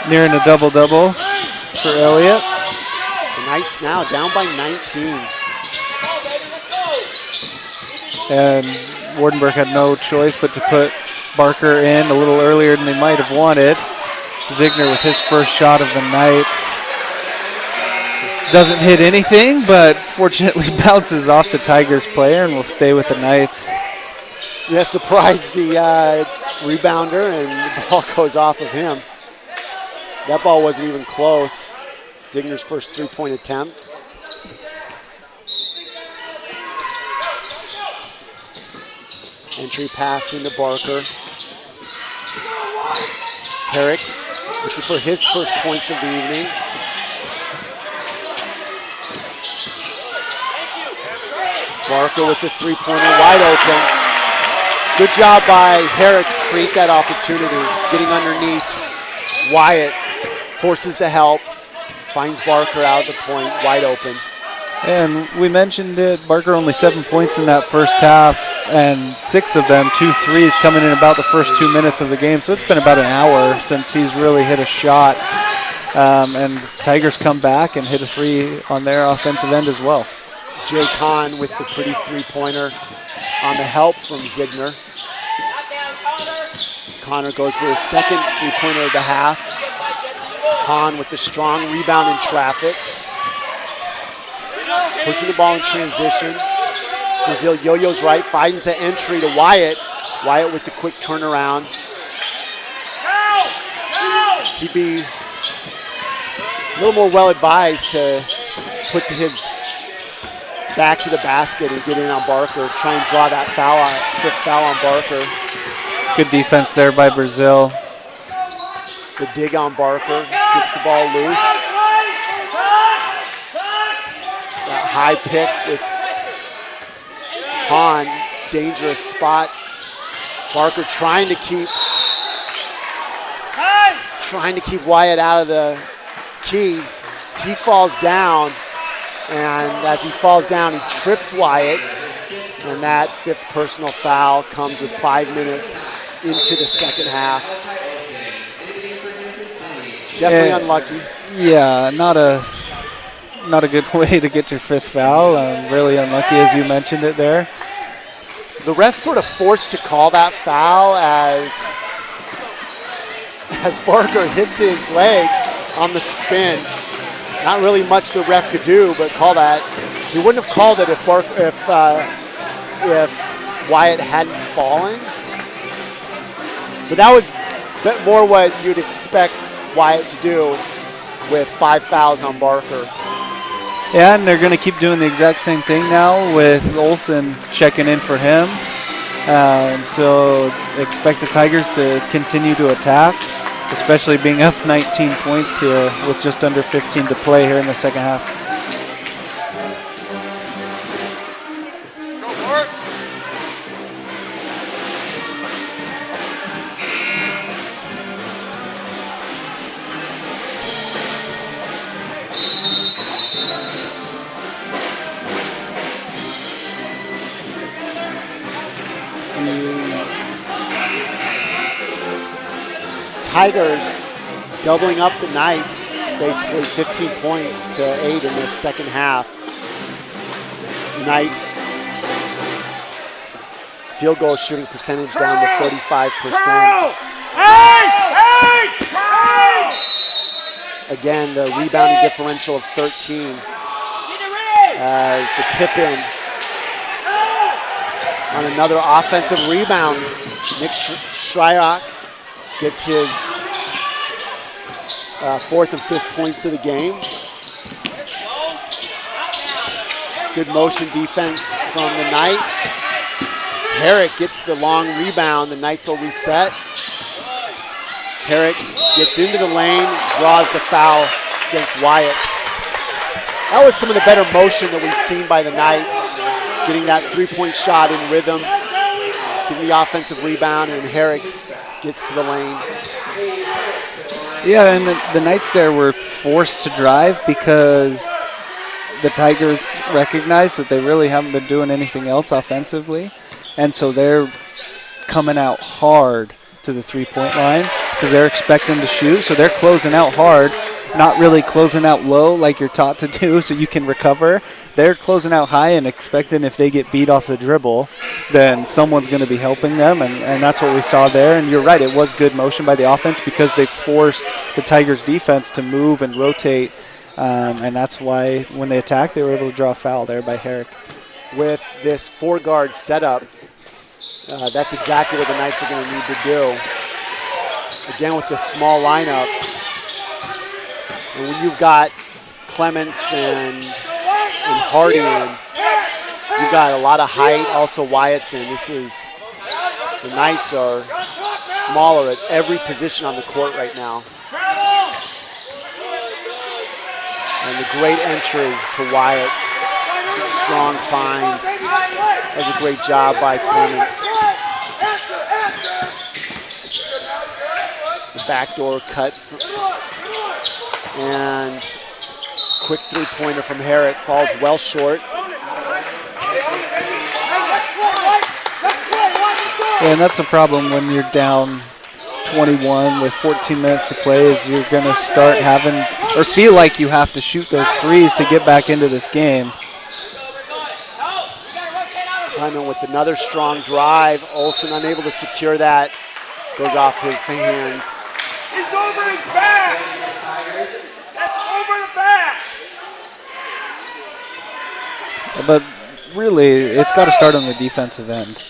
Nearing a double-double for Elliott. The Knights now down by 19. And Wardenberg had no choice but to put Barker in a little earlier than they might have wanted. Ziegner with his first shot of the night. Doesn't hit anything, but fortunately bounces off the Tigers player and will stay with the Knights. Yeah, surprised the rebounder, and the ball goes off of him. That ball wasn't even close. Ziegner's first three-point attempt. Entry pass into Barker. Herrick looking for his first points of the evening. Barker with the three-pointer wide open. Good job by Herrick to create that opportunity, getting underneath. Wyatt forces the help, finds Barker out of the point, wide open. And we mentioned it, Barker only 7 points in that first half, and 6 of them, 2 threes coming in about the first 2 minutes of the game. So it's been about an hour since he's really hit a shot. And Tigers come back and hit a 3 on their offensive end as well. Jay Kahn with the pretty three-pointer on the help from Ziegner. Connor goes for his second three-pointer of the half. Kahn with the strong rebound in traffic. Pushing the ball in transition. Brazil yo-yos right, finds the entry to Wyatt. Wyatt with the quick turnaround. He'd be a little more well-advised to put his back to the basket and get in on Barker. Try and draw that foul out, 5th foul on Barker. Good defense there by Brazil. The dig on Barker, gets the ball loose. That high pick with Hahn, dangerous spot. Barker trying to keep Wyatt out of the key. He falls down, and as he falls down, he trips Wyatt, and that 5th personal foul comes with 5 minutes into the second half. Definitely unlucky. Yeah, not a good way to get your 5th foul. Really unlucky, as you mentioned it there. The ref's sort of forced to call that foul as Barker hits his leg on the spin. Not really much the ref could do, but call that. He wouldn't have called it if Wyatt hadn't fallen. But that was a bit more what you'd expect Wyatt to do with 5 fouls on Barker. Yeah, and they're going to keep doing the exact same thing now with Olsen checking in for him. So expect the Tigers to continue to attack, especially being up 19 points here with just under 15 to play here in the second half. Go for it. Tigers doubling up the Knights, basically 15 points to 8 in this second half. Knights field goal shooting percentage down to 35%. Again, the rebounding differential of 13 as the tip in on another offensive rebound. Nick Shryock gets his 4th and 5th points of the game. Good motion defense from the Knights. As Herrick gets the long rebound, the Knights will reset. Herrick gets into the lane, draws the foul against Wyatt. That was some of the better motion that we've seen by the Knights, getting that three-point shot in rhythm, getting the offensive rebound, and Herrick gets to the lane. Yeah, and the Knights there were forced to drive because the Tigers recognized that they really haven't been doing anything else offensively, and so they're coming out hard to the three-point line because they're expecting to shoot, so they're closing out hard, not really closing out low like you're taught to do so you can recover. They're closing out high and expecting if they get beat off the dribble, then someone's going to be helping them, and that's what we saw there. And you're right, it was good motion by the offense because they forced the Tigers' defense to move and rotate, and that's why when they attacked, they were able to draw a foul there by Herrick. With this four-guard setup, that's exactly what the Knights are going to need to do. Again, with this small lineup, and when you've got Clements and Hardy in, you've got a lot of height. Also, Wyatt's in. The Knights are smaller at every position on the court right now. And the great entry for Wyatt. Strong find. That was a great job by Clements. The backdoor cut. And quick three-pointer from Herrick falls well short. Yeah, and that's the problem when you're down 21 with 14 minutes to play is you're going to start having or feel like you have to shoot those threes to get back into this game. Clement with another strong drive. Olsen unable to secure that. Goes off his hands. He's over his back. That's over the back. But really, it's got to start on the defensive end.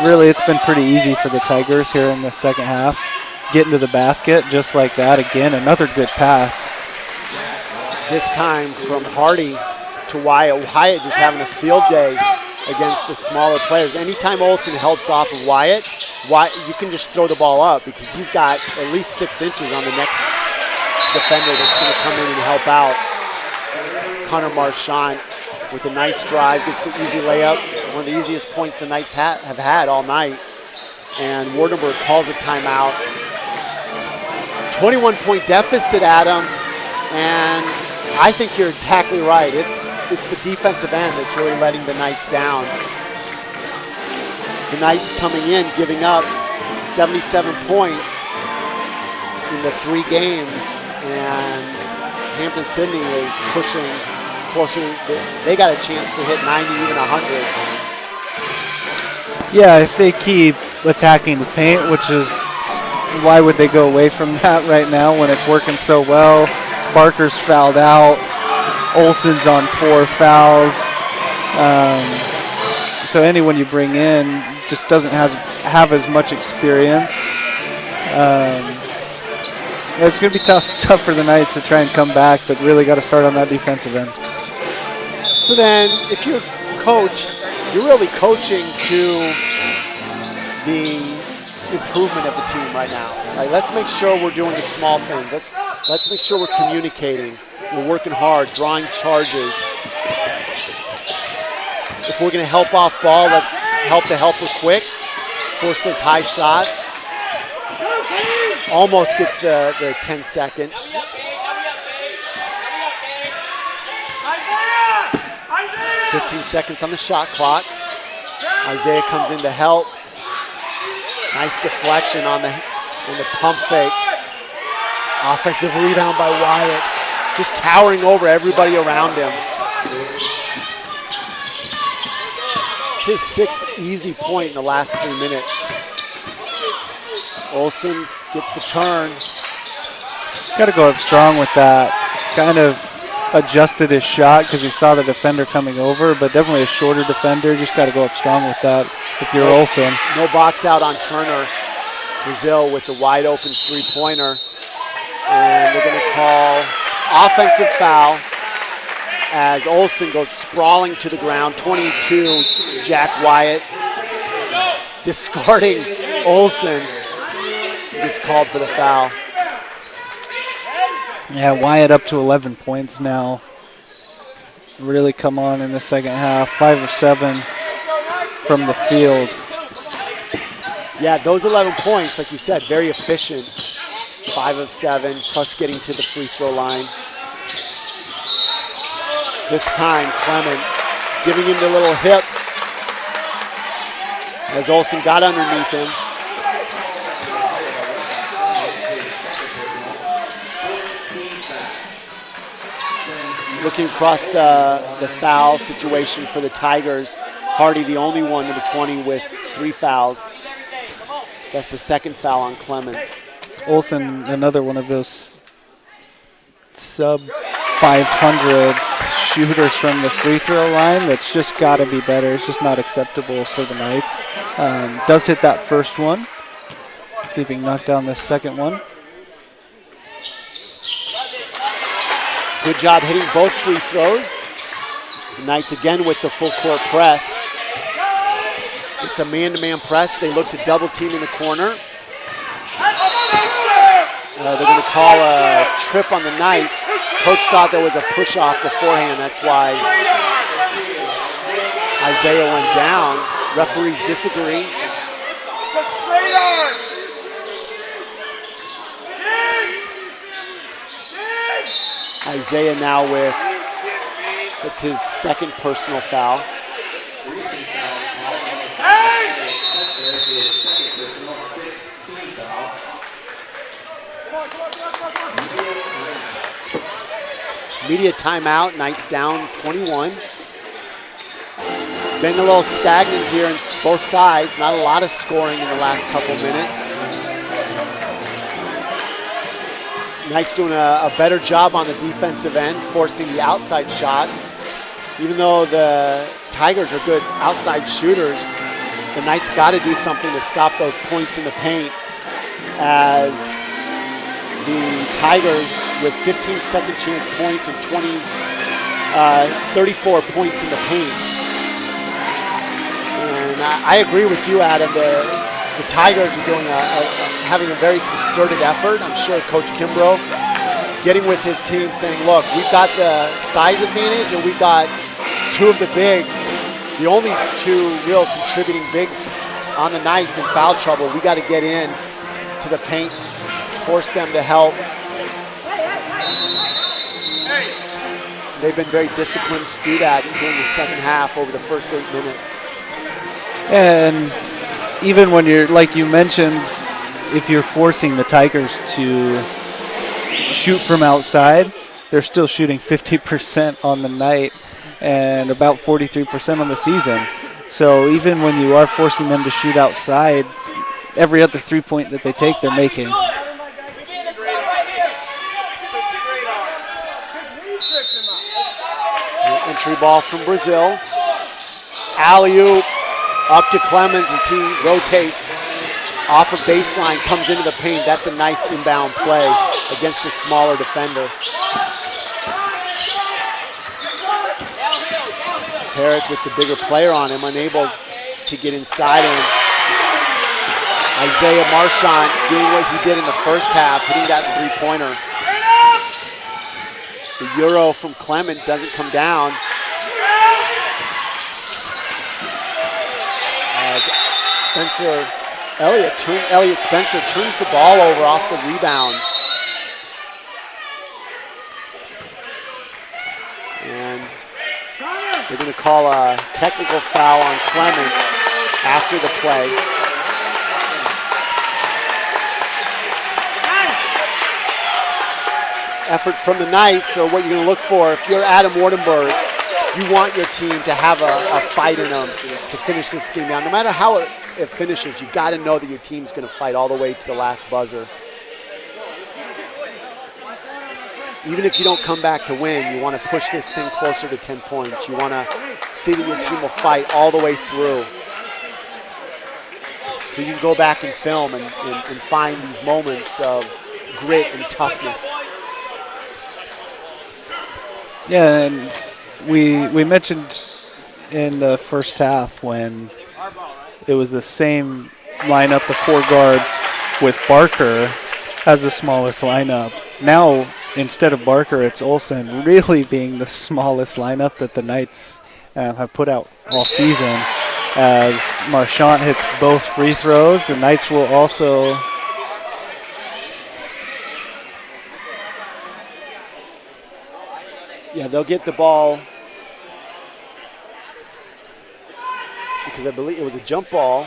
Really, it's been pretty easy for the Tigers here in the second half. Getting to the basket just like that. Again, another good pass. This time from Hardy to Wyatt. Wyatt just having a field day against the smaller players. Anytime Olsen helps off of Wyatt, you can just throw the ball up because he's got at least 6 inches on the next defender that's going to come in and help out. Connor Marchand with a nice drive, gets the easy layup. One of the easiest points the Knights have had all night. And Wardenberg calls a timeout. 21-point deficit, Adam, and I think you're exactly right. It's the defensive end that's really letting the Knights down. The Knights coming in, giving up 77 points in the 3 games, and Hampden-Sydney is pushing closer. They got a chance to hit 90, even 100. Yeah, if they keep attacking the paint, which is why would they go away from that right now when it's working so well? Barker's fouled out. Olsen's on 4 fouls. So anyone you bring in just doesn't have as much experience. It's going to be tough for the Knights to try and come back, but really got to start on that defensive end. So then, if you're a coach, you're really coaching to the improvement of the team right now. Like, let's make sure we're doing the small things. Let's make sure we're communicating. We're working hard, drawing charges. If we're going to help off ball, let's help the helper quick. Force those high shots. Almost gets the 10 second. 15 seconds on the shot clock. Isaiah comes in to help. Nice deflection on the pump fake. Offensive rebound by Wyatt. Just towering over everybody around him. His 6th easy point in the last 3 minutes. Olsen gets the turn. Got to go up strong with that. Kind of adjusted his shot because he saw the defender coming over, but definitely a shorter defender. Just got to go up strong with that if you're Olsen. No box out on Turner. Brazil with the wide open 3-pointer. And they're going to call offensive foul as Olsen goes sprawling to the ground. 22, Jack Wyatt. Discarding Olsen. Gets called for the foul. Yeah, Wyatt up to 11 points now. Really come on in the second half. 5 of 7 from the field. Yeah, those 11 points, like you said, very efficient. 5 of 7, plus getting to the free throw line. This time, Clement giving him the little hip as Olsen got underneath him. Looking across the foul situation for the Tigers, Hardy the only one, number 20, with 3 fouls. That's the second foul on Clemens. Olsen, another one of those sub 500 shooters from the free throw line. That's just got to be better. It's just not acceptable for the Knights. Does hit that first one. See if he can knock down this second one. Good job hitting both free throws. The Knights again with the full court press. It's a man-to-man press. They look to double team in the corner. They're going to call a trip on the Knights. Coach thought there was a push-off beforehand. That's why Isaiah went down. Referees disagree. It's a straight arm. Isaiah now with, it's his second personal foul. Immediate timeout, Knights down 21. Been a little stagnant here on both sides. Not a lot of scoring in the last couple minutes. Knights doing a better job on the defensive end, forcing the outside shots. Even though the Tigers are good outside shooters, the Knights got to do something to stop those points in the paint, as the Tigers with 15 second chance points and 34 points in the paint. And I agree with you, Adam. The Tigers are doing having a very concerted effort. I'm sure Coach Kimbrough getting with his team saying, look, we've got the size advantage and we've got two of the bigs, the only two real contributing bigs on the Knights in foul trouble. We got to get in to the paint, force them to help. They've been very disciplined to do that during the second half over the first 8 minutes. And even when you're, like you mentioned, if you're forcing the Tigers to shoot from outside, they're still shooting 50% on the night and about 43% on the season. So even when you are forcing them to shoot outside, every other 3-point that they take, they're making. Entry ball from Brazil. Alley-oop up to Clemens as he rotates off of baseline, comes into the paint. That's a nice inbound play against the smaller defender. Parrott with the bigger player on him, unable to get inside him. Isaiah Marchant doing what he did in the first half, hitting that three-pointer. The Euro from Clement doesn't come down. As Elliott Spencer turns the ball over off the rebound. And they're going to call a technical foul on Clement after the play. Effort from the Knights, or what you're going to look for. If you're Adam Wardenberg, you want your team to have a fight in them to finish this game down. No matter how it finishes, you got to know that your team's going to fight all the way to the last buzzer. Even if you don't come back to win, you want to push this thing closer to 10 points. You want to see that your team will fight all the way through. So you can go back and film and find these moments of grit and toughness. Yeah, and we mentioned in the first half when it was the same lineup, the 4 guards with Barker as the smallest lineup. now instead of Barker, it's Olsen really being the smallest lineup that the Knights have put out all season. As Marchant hits both free throws, the Knights will also they'll get the ball because I believe it was a jump ball.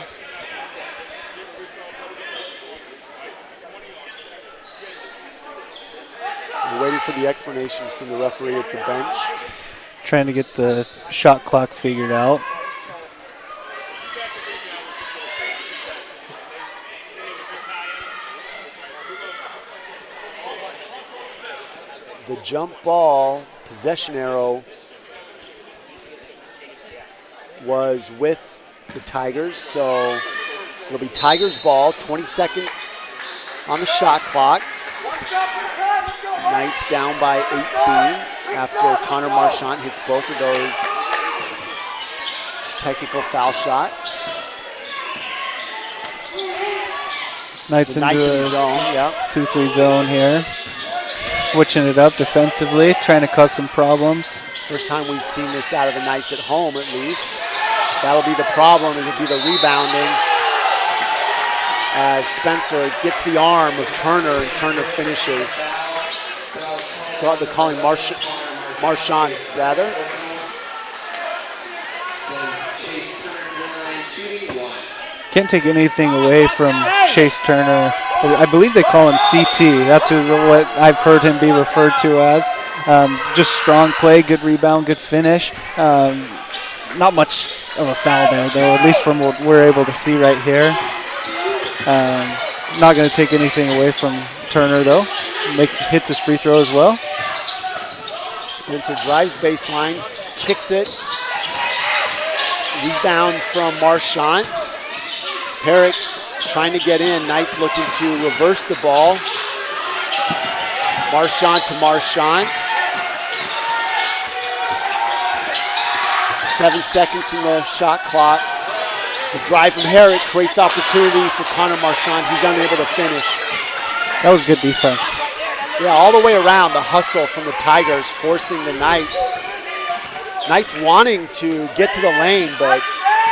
We're waiting for the explanation from the referee at the bench. trying to get the shot clock figured out. The jump ball possession arrow was with the Tigers, so it'll be Tigers ball, 20 seconds on the shot clock. Knights down by 18 after Connor Marchant hits both of those technical foul shots. Knights into a zone, 2-3 zone here. Switching it up defensively, trying to cause some problems. First time we've seen this out of the Knights at home, at least. That'll be the problem. It'll be the rebounding as Spencer gets the arm of Turner, and Turner finishes. So they're calling Marchant, rather. Can't take anything away from Chase Turner. I believe they call him CT. That's what I've heard him be referred to as. Just strong play, good rebound, good finish. Not much of a foul there, though, at least from what we're able to see right here. Not going to take anything away from Turner, though. Hits his free throw as well. Spencer drives baseline, kicks it. Rebound from Marchant. Herrick trying to get in. Knights looking to reverse the ball. Marchant to Marchant. 7 seconds in the shot clock. The drive from Herrick creates opportunity for Connor Marchant. He's unable to finish. That was good defense. Yeah, all the way around, the hustle from the Tigers forcing the Knights. Knights wanting to get to the lane, but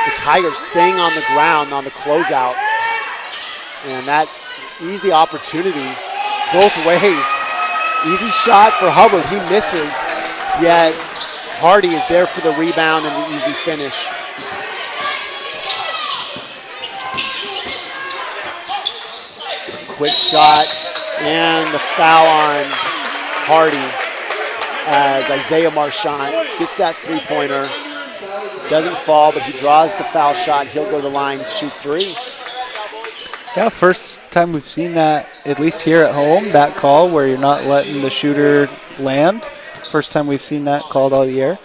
the Tigers staying on the ground on the closeouts. And that easy opportunity both ways. Easy shot for Hubbard, he misses, yet Hardy is there for the rebound and the easy finish. Quick shot and the foul on Hardy as Isaiah Marchant gets that three-pointer. Doesn't fall, but he draws the foul shot. He'll go to the line, shoot three. Yeah, first time we've seen that, at least here at home, that call where you're not letting the shooter land. First time we've seen that called all year.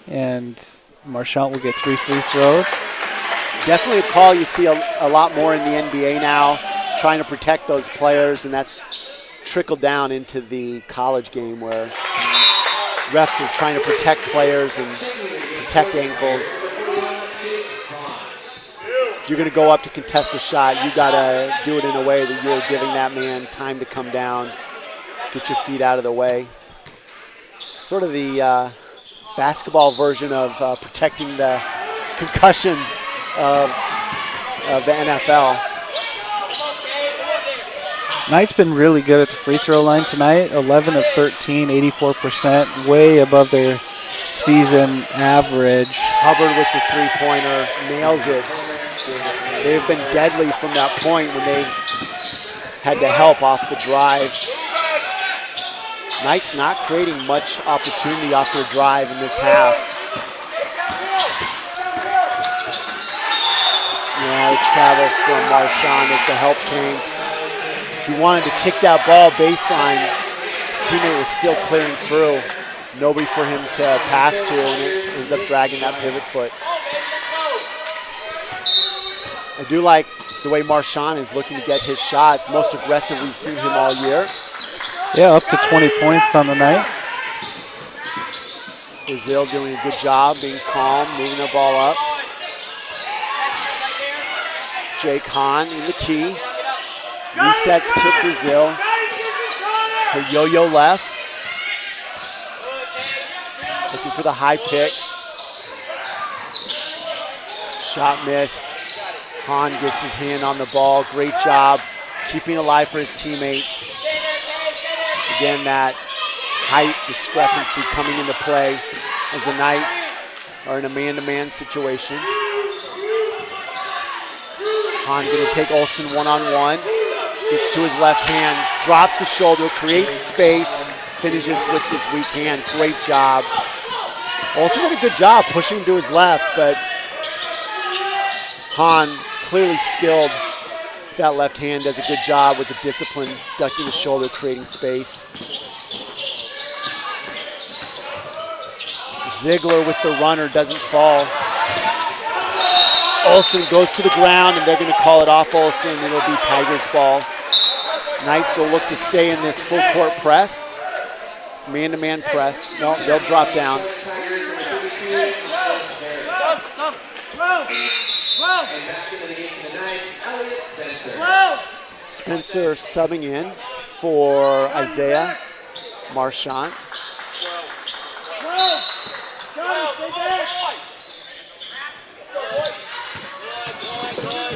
And Marchant will get 3 free throws. Definitely a call you see a lot more in the NBA now, trying to protect those players, and that's trickled down into the college game where refs are trying to protect players and protect ankles. If you're going to go up to contest a shot, you got to do it in a way that you're giving that man time to come down, get your feet out of the way. Sort of the basketball version of protecting the concussion of the NFL. Knight's been really good at the free throw line tonight. 11 of 13, 84%, way above their season average. Hubbard with the three-pointer, nails it. They've been deadly from that point when they've had to help off the drive. Knights not creating much opportunity off their drive in this half. Yeah, the travel from Marchant as the help came. He wanted to kick that ball baseline. His teammate was still clearing through. Nobody for him to pass to, and it ends up dragging that pivot foot. I do like the way Marchant is looking to get his shots. Most aggressive we've seen him all year. Yeah, up to 20 points on the night. Brazil doing a good job, being calm, moving the ball up. Jake Hahn in the key. Resets to Brazil. Her yo-yo left. Looking for the high pick. Shot missed. Hahn gets his hand on the ball. Great job keeping alive for his teammates. Again, that height discrepancy coming into play as the Knights are in a man-to-man situation. Hahn going to take Olsen one-on-one. Gets to his left hand, drops the shoulder, creates space, finishes with his weak hand. Great job. Olsen did a good job pushing him to his left, but Hahn, clearly skilled with that left hand, does a good job with the discipline, ducking the shoulder, creating space. Ziegler with the runner, doesn't fall. Olsen goes to the ground, and they're going to call it off Olsen. It'll be Tigers ball. Knights will look to stay in this full court press. It's man-to-man press. No, they'll drop down. Spencer subbing in for Isaiah Marchant.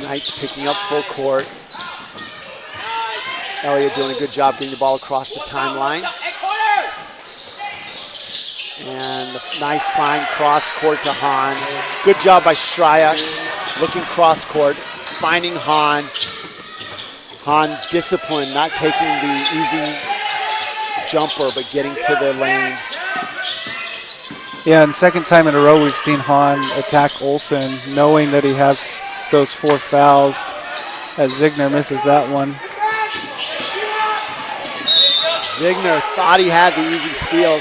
Knights picking up full court. Elliott doing a good job getting the ball across the timeline. And a nice fine cross court to Hahn. Good job by Shryak, looking cross court, finding Hahn. Hahn disciplined, not taking the easy jumper, but getting to the lane. Yeah, and second time in a row we've seen Hahn attack Olsen, knowing that he has those 4 fouls, as Ziegner misses that one. Ziegner thought he had the easy steal,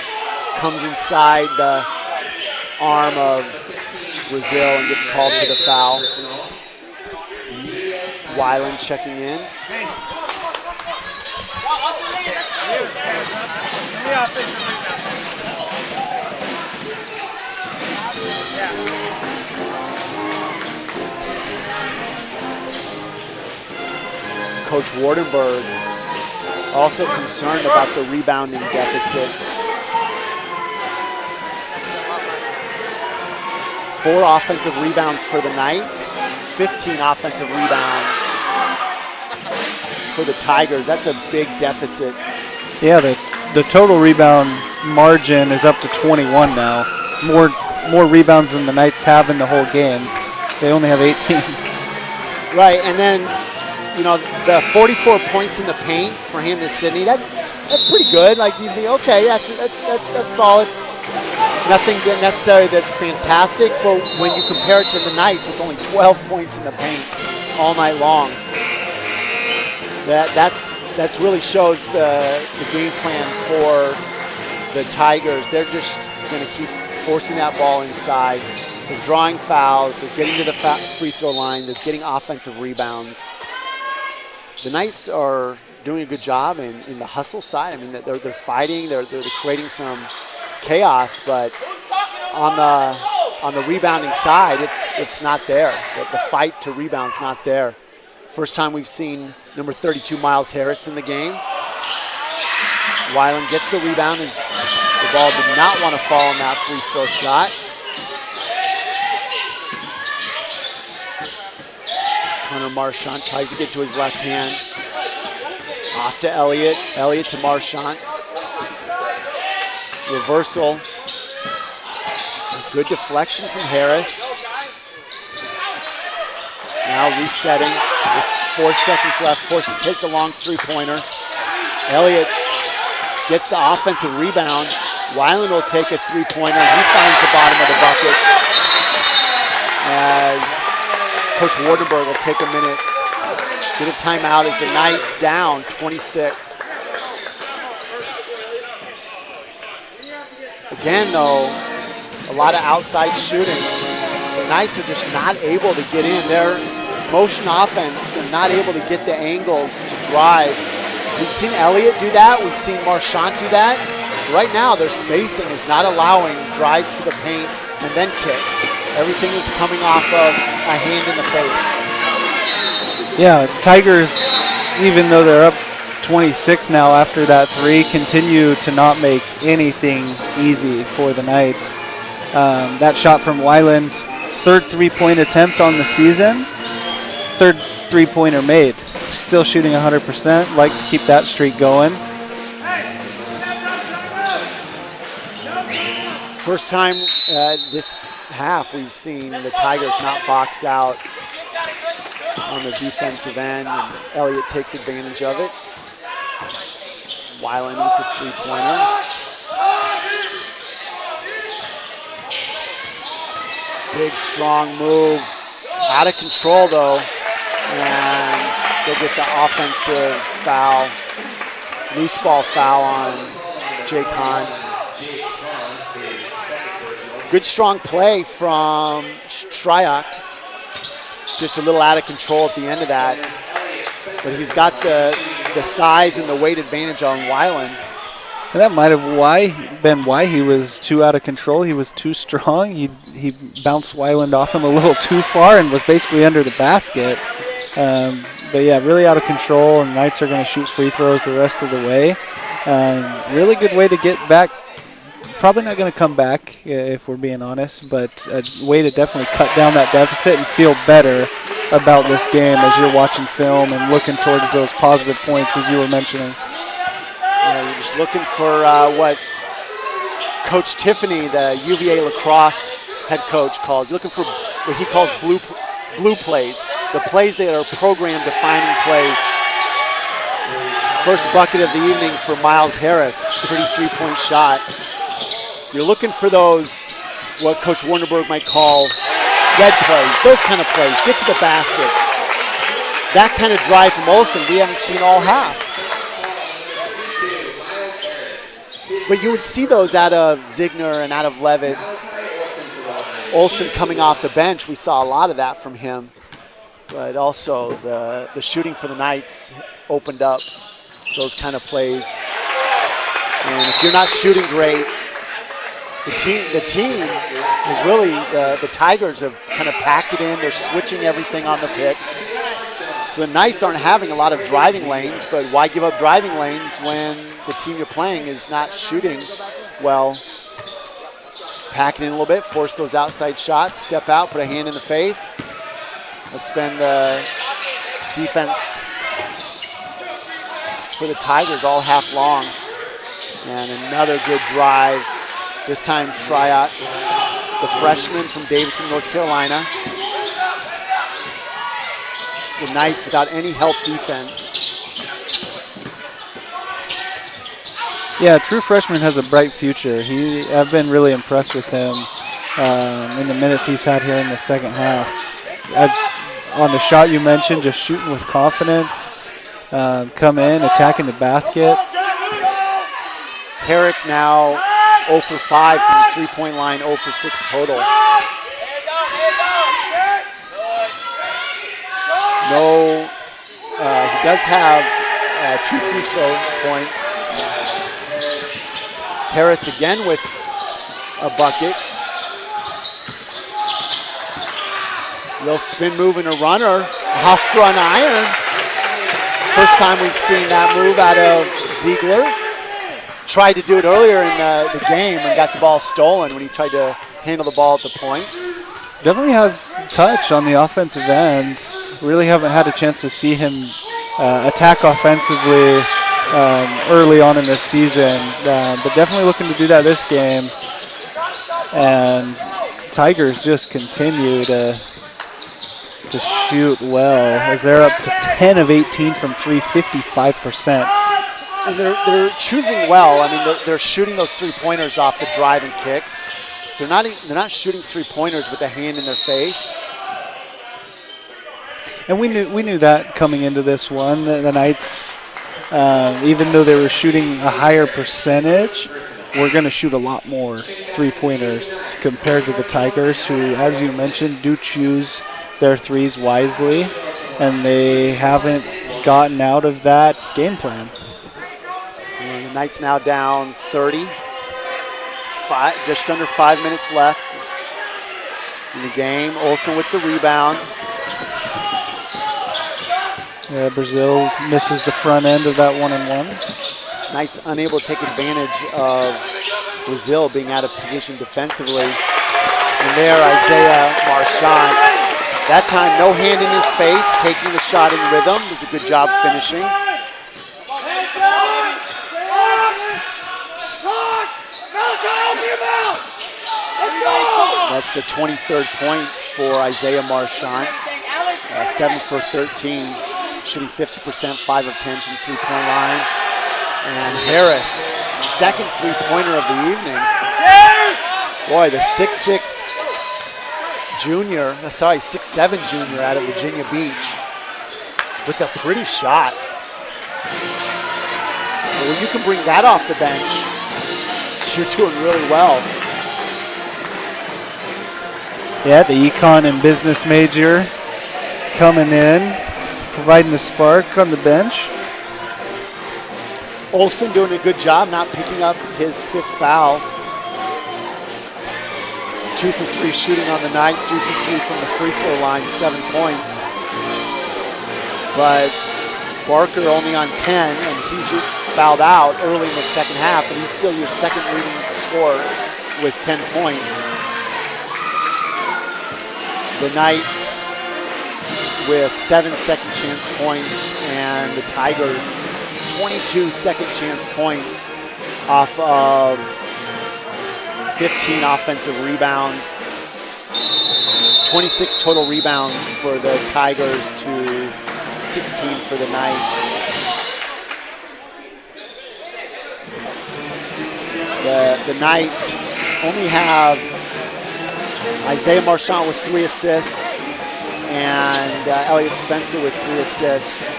comes inside the arm of Brazil and gets called for the foul. Weiland checking in. Coach Wardenberg also concerned about the rebounding deficit. 4 offensive rebounds for the Knights, 15 offensive rebounds for the Tigers. That's a big deficit. Yeah, the total rebound margin is up to 21 now. More rebounds than the Knights have in the whole game. They only have 18. Right, and then, you know, the 44 points in the paint for Hampden-Sydney, that's pretty good. Like, you'd be, okay, that's solid. Nothing necessarily that's fantastic, but when you compare it to the Knights with only 12 points in the paint all night long, that really shows the game plan for the Tigers. They're just going to keep forcing that ball inside. They're drawing fouls. They're getting to the free throw line. They're getting offensive rebounds. The Knights are doing a good job in the hustle side. I mean, they're fighting. They're creating some chaos, but on the rebounding side, it's not there. The fight to rebound's not there. First time we've seen number 32 Miles Harris in the game. Weiland gets the rebound as the ball did not want to fall on that free throw shot. Connor Marchant tries to get to his left hand. Off to Elliott. Elliott to Marchant. Reversal. Good deflection from Harris. Now resetting with 4 seconds left. Forced to take the long three-pointer. Elliott gets the offensive rebound. Weiland will take a three-pointer. He finds the bottom of the bucket as Coach Wardenberg will take a minute. Get a timeout as the Knights down 26. Again, though, a lot of outside shooting. The Knights are just not able to get in. Their motion offense, they're not able to get the angles to drive. We've seen Elliott do that. We've seen Marchant do that. Right now, their spacing is not allowing drives to the paint and then kick. Everything is coming off of a hand in the face. Yeah, Tigers, even though they're up 26 now after that three, continue to not make anything easy for the Knights. That shot from Weiland, third three-point attempt on the season, third three-pointer made. Still shooting 100%, like to keep that streak going. First time this half we've seen the Tigers not box out on the defensive end, and Elliott takes advantage of it. Weiland with the three-pointer. Big, strong move. Out of control, though. And they'll get the offensive foul, loose ball foul on Jake Hahn. Good, strong play from Shryock. Just a little out of control at the end of that. But he's got the size and the weight advantage on Weiland. And that might have been why he was too out of control. He was too strong. He bounced Weiland off him a little too far and was basically under the basket. But yeah, really out of control, and Knights are going to shoot free throws the rest of the way. Really good way to get back. Probably not going to come back, if we're being honest, but a way to definitely cut down that deficit and feel better about this game as you're watching film and looking towards those positive points, as you were mentioning. Yeah, you're just looking for what Coach Tiffany, the UVA lacrosse head coach, calls. You're looking for what he calls blue plays, the plays that are program-defining plays. First bucket of the evening for Miles Harris, pretty three-point shot. You're looking for those, what Coach Warnerberg might call red plays, those kind of plays. Get to the basket. That kind of drive from Olsen we haven't seen all half. But you would see those out of Ziegner and out of Levitt. Olsen coming off the bench, we saw a lot of that from him. But also the shooting for the Knights opened up those kind of plays. And if you're not shooting great, the team is really, the Tigers have kind of packed it in. They're switching everything on the picks. So the Knights aren't having a lot of driving lanes, but why give up driving lanes when the team you're playing is not shooting well? Pack it in a little bit, force those outside shots, step out, put a hand in the face. That's been the defense for the Tigers all half long. And another good drive. This time Shryock, the freshman from Davidson, North Carolina. The Knights without any help defense. Yeah, true freshman has a bright future. I've been really impressed with him in the minutes he's had here in the second half. As on the shot you mentioned, just shooting with confidence, come in, attacking the basket. Herrick now 0 for 5 from the three-point line, 0 for 6 total. No, he does have 2 free throw points. Harris again with a bucket. Little spin move and a runner, off front iron. First time we've seen that move out of Ziegler. Tried to do it earlier in the game and got the ball stolen when he tried to handle the ball at the point. Definitely has touch on the offensive end. Really haven't had a chance to see him attack offensively early on in this season, but definitely looking to do that this game. And Tigers just continue to shoot well as they're up to 10 of 18 from 3, 55%. And they're choosing well. I mean, they're shooting those three-pointers off the drive and kicks. So they're not shooting three-pointers with a hand in their face. And we knew that coming into this one. The Knights, even though they were shooting a higher percentage, we're going to shoot a lot more three-pointers compared to the Tigers, who, as you mentioned, do choose their threes wisely, and they haven't gotten out of that game plan. And the Knights now down 30. Just under 5 minutes left in the game. Olsen with the rebound. Yeah, Brazil misses the front end of that 1-and-1. Knights unable to take advantage of Brazil being out of position defensively. And there, Isaiah Marchand. That time, no hand in his face, taking the shot in rhythm. Does a good job finishing. That's the 23rd point for Isaiah Marchand. 7 for 13, shooting 50%, 5 of 10 from three-point line. And Harris, second three-pointer of the evening. Boy, the 6'6" junior, 6'7" junior out of Virginia Beach with a pretty shot. But when you can bring that off the bench, you're doing really well. Yeah, the econ and business major coming in, providing the spark on the bench. Olsen doing a good job not picking up his 5th foul. 2 for 3 shooting on the night, 3 for 3 from the free throw line, 7 points. But Barker only on 10, and he fouled out early in the second half, and he's still your second leading scorer with 10 points. The Knights with 7 second chance points, and the Tigers 22 second chance points off of 15 offensive rebounds. 26 total rebounds for the Tigers to 16 for the Knights. The Knights only have Isaiah Marchand with 3 assists and Elliot Spencer with 3 assists.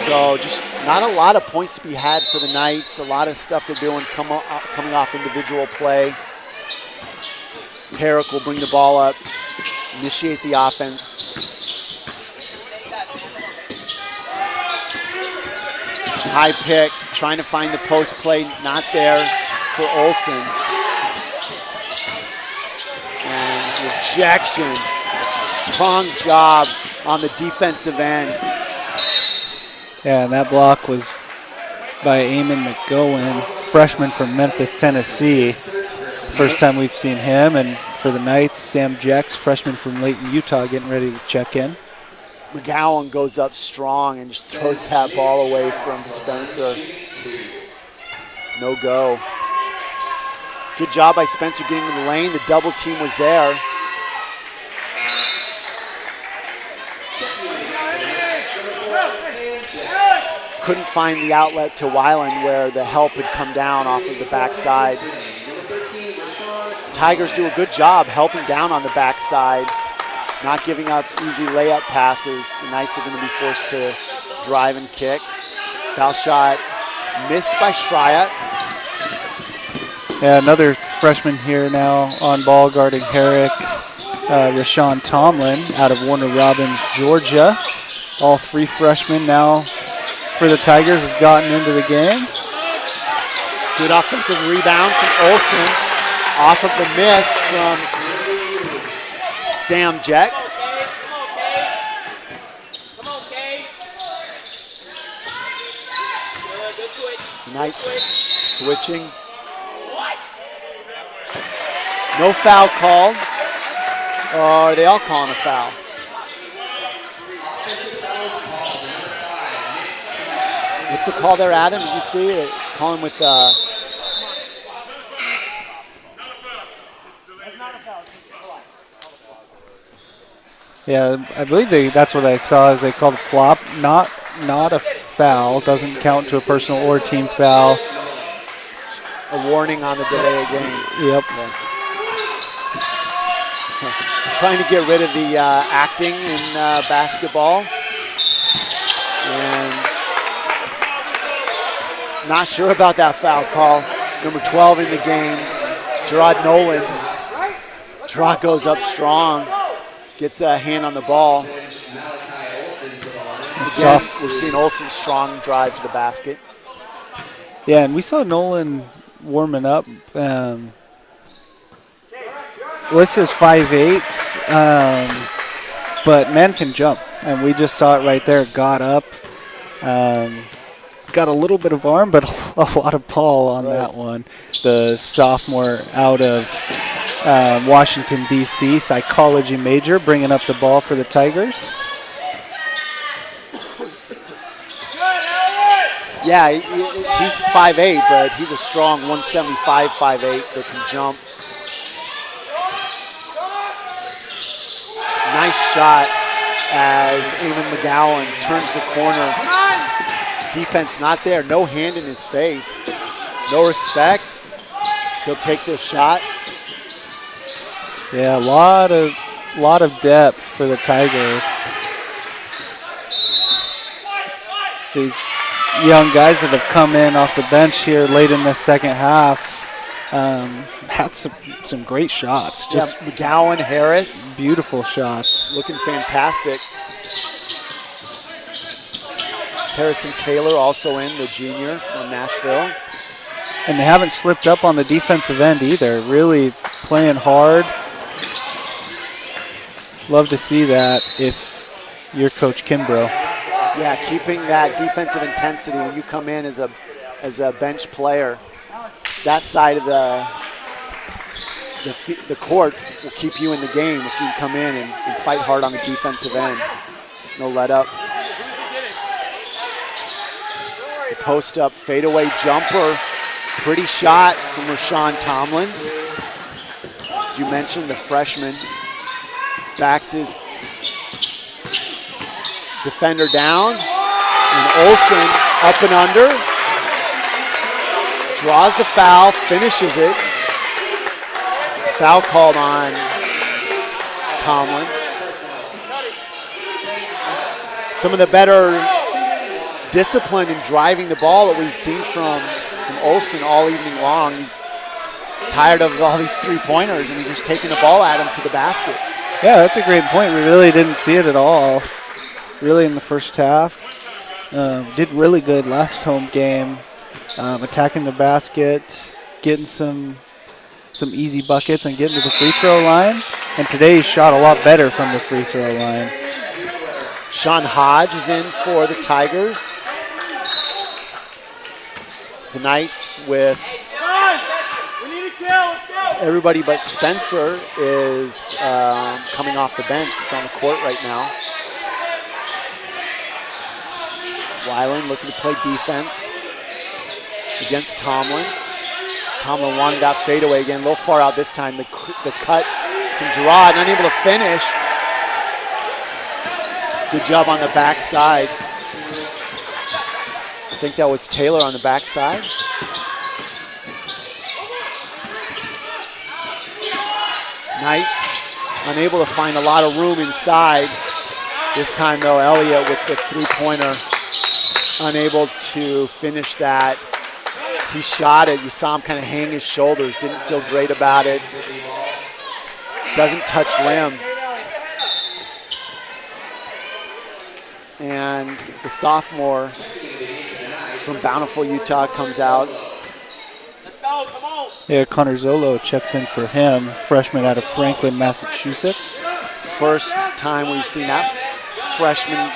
So just not a lot of points to be had for the Knights. A lot of stuff they're doing coming off individual play. Herrick will bring the ball up, initiate the offense. High pick, trying to find the post play, not there for Olsen. And rejection. Strong job on the defensive end. Yeah, and that block was by Eamon McGowan, freshman from Memphis, Tennessee. First time we've seen him. And for the Knights, Sam Jex, freshman from Layton, Utah, getting ready to check in. McGowan goes up strong and just throws that ball away from Spencer. No go. Good job by Spencer getting in the lane. The double team was there. Couldn't find the outlet to Weiland where the help had come down off of the backside. Tigers do a good job helping down on the backside, not giving up easy layup passes. The Knights are going to be forced to drive and kick. Foul shot missed by Shryatt. Yeah, another freshman here now on ball guarding Herrick. Rashawn Tomlin out of Warner Robins, Georgia. All 3 freshmen now for the Tigers have gotten into the game. Good offensive rebound from Olsen off of the miss from Sam Jex. Knights switching. No foul called. Or are they all calling a foul? What's the call there, Adam? Did you see it? Calling with Yeah, I believe that's what I saw, is they called a flop. Not a foul. Doesn't count to a personal or team foul. a warning on the delay of game. Yep. Yeah. Trying to get rid of the acting in basketball. And not sure about that foul call. Number 12 in the game, Gerard Nolan. Gerard goes up strong, gets a hand on the ball. Again, we're seeing Olsen strong drive to the basket. Yeah, and we saw Nolan warming up. Lissa's 5'8", but men can jump. and we just saw it right there. Got up, got a little bit of arm, but a lot of ball on that one. The sophomore out of Washington, D.C., psychology major, bringing up the ball for the Tigers. Yeah, he's 5'8", but he's a strong 175, 5'8" that can jump. Nice shot as Eamon McGowan turns the corner. Defense not there, no hand in his face, no respect. He'll take this shot. Yeah, a lot of depth for the Tigers. These young guys that have come in off the bench here late in the second half had some great shots. Just McGowan, Harris. Beautiful shots. Looking fantastic. Harrison Taylor also in, the junior from Nashville. And they haven't slipped up on the defensive end either. Really playing hard. Love to see that if you're Coach Kimbrough. Yeah, keeping that defensive intensity when you come in as a bench player. That side of the court will keep you in the game if you come in and fight hard on the defensive end. No let up. The post up fadeaway jumper. Pretty shot from Rashawn Tomlin. You mentioned the freshman. Backs his defender down. And Olsen up and under. Draws the foul, finishes it. Foul called on Tomlin. Some of the better discipline in driving the ball that we've seen from Olsen all evening long. He's tired of all these three-pointers and he's just taking the ball at him to the basket. Yeah, that's a great point. We really didn't see it at all, really, in the first half. Did really good last home game, attacking the basket, getting some easy buckets and getting to the free throw line. And today he shot a lot better from the free throw line. Sean Hodge is in for the Tigers. The Knights with everybody but Spencer is coming off the bench. It's on the court right now. Weiland looking to play defense against Tomlin. Tomlin wanted that fadeaway again, a little far out this time. The cut from Gerard, unable to finish. Good job on the backside. I think that was Taylor on the backside. Knights unable to find a lot of room inside. This time though, Elliott with the three-pointer, unable to finish that. As he shot it, you saw him kind of hang his shoulders, didn't feel great about it. Doesn't touch rim. And the sophomore from Bountiful, Utah comes out. Let's go, come on. Yeah, Connor Zolo checks in for him, freshman out of Franklin, Massachusetts. First time we've seen that freshman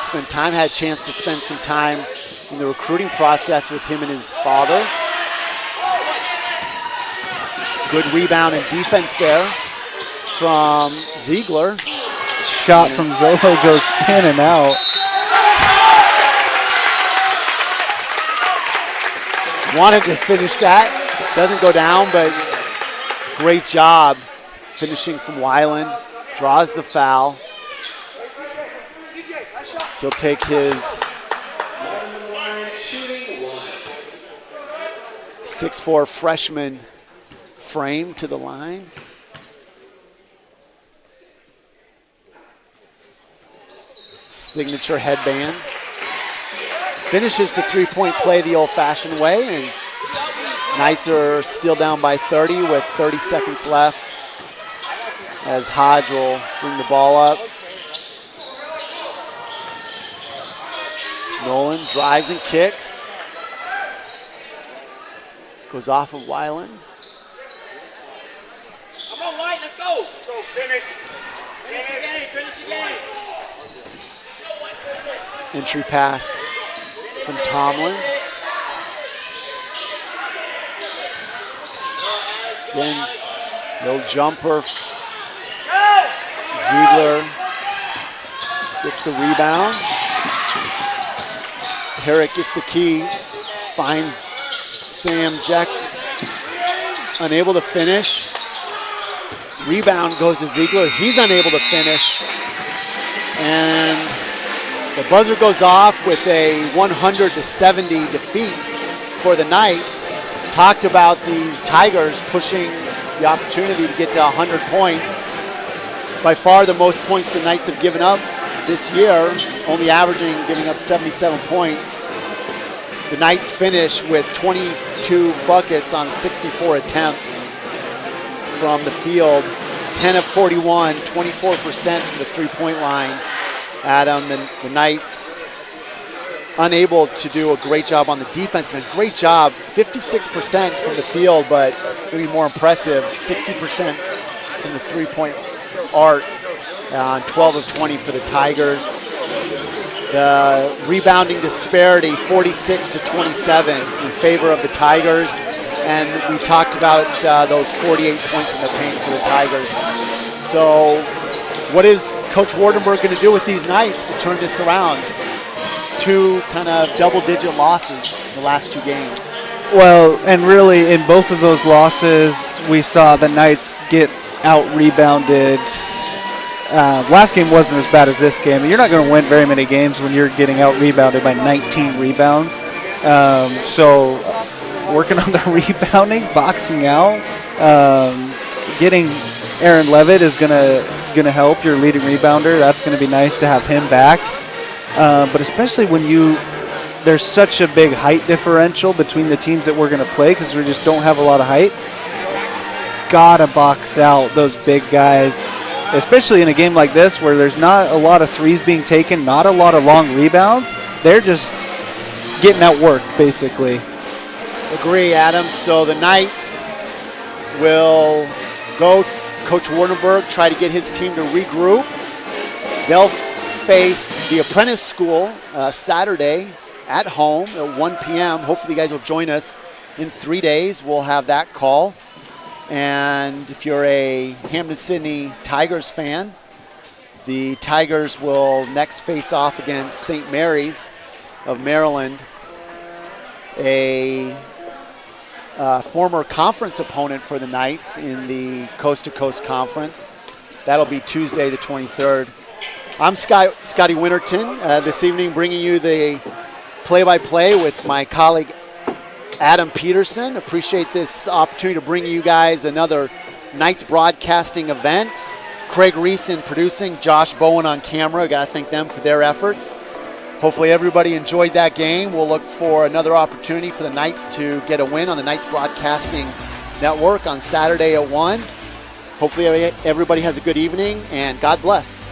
spend time, had a chance to spend some time in the recruiting process with him and his father. Good rebound and defense there from Ziegler. Shot from Zolo goes in and out. Wanted to finish that. Doesn't go down, but great job finishing from Weiland. Draws the foul. He'll take his 6'4" freshman frame to the line. Signature headband. Finishes the three-point play the old-fashioned way, and Knights are still down by 30 with 30 seconds left as Hodge will bring the ball up. Nolan drives and kicks. Goes off of Weiland. Come on, White, let's go. Let's go, finish. Finish the game, finish the game. Entry pass from Tomlin. Then no jumper. Ziegler gets the rebound. Herrick gets the key. Finds Sam Jackson. Unable to finish. Rebound goes to Ziegler. He's unable to finish. And the buzzer goes off with a 100-70 defeat for the Knights. Talked about these Tigers pushing the opportunity to get to 100 points. By far the most points the Knights have given up this year, only giving up 77 points. The Knights finish with 22 buckets on 64 attempts from the field. 10 of 41, 24% from the three-point line. Adam, the Knights unable to do a great job on the defense. And a great job, 56% from the field, but maybe more impressive, 60% from the three-point arc on 12 of 20 for the Tigers. The rebounding disparity, 46 to 27 in favor of the Tigers. And we talked about those 48 points in the paint for the Tigers. So what is Coach Wardenberg going to do with these Knights to turn this around? Two kind of double-digit losses in the last two games. Well, and really in both of those losses, we saw the Knights get out-rebounded. Last game wasn't as bad as this game. You're not going to win very many games when you're getting out-rebounded by 19 rebounds. So working on the rebounding, boxing out, getting Aaron Levitt is going to help your leading rebounder. That's going to be nice to have him back. But especially when there's such a big height differential between the teams that we're going to play because we just don't have a lot of height. Gotta box out those big guys, especially in a game like this where there's not a lot of threes being taken, not a lot of long rebounds. They're just getting outworked, basically. Agree, Adam. So the Knights will go Coach Wardenberg, try to get his team to regroup. They'll face the Apprentice School Saturday at home at 1 p.m. Hopefully you guys will join us in 3 days. We'll have that call. And if you're a Hampden-Sydney Tigers fan, the Tigers will next face off against St. Mary's of Maryland, a former conference opponent for the Knights in the Coast to Coast Conference. That'll be Tuesday the 23rd. I'm Scotty Winterton, this evening bringing you the play-by-play with my colleague Adam Peterson. Appreciate this opportunity to bring you guys another Knights broadcasting event. Craig Reeson producing, Josh Bowen on camera. Got to thank them for their efforts. Hopefully everybody enjoyed that game. We'll look for another opportunity for the Knights to get a win on the Knights Broadcasting Network on Saturday at 1. Hopefully everybody has a good evening, and God bless.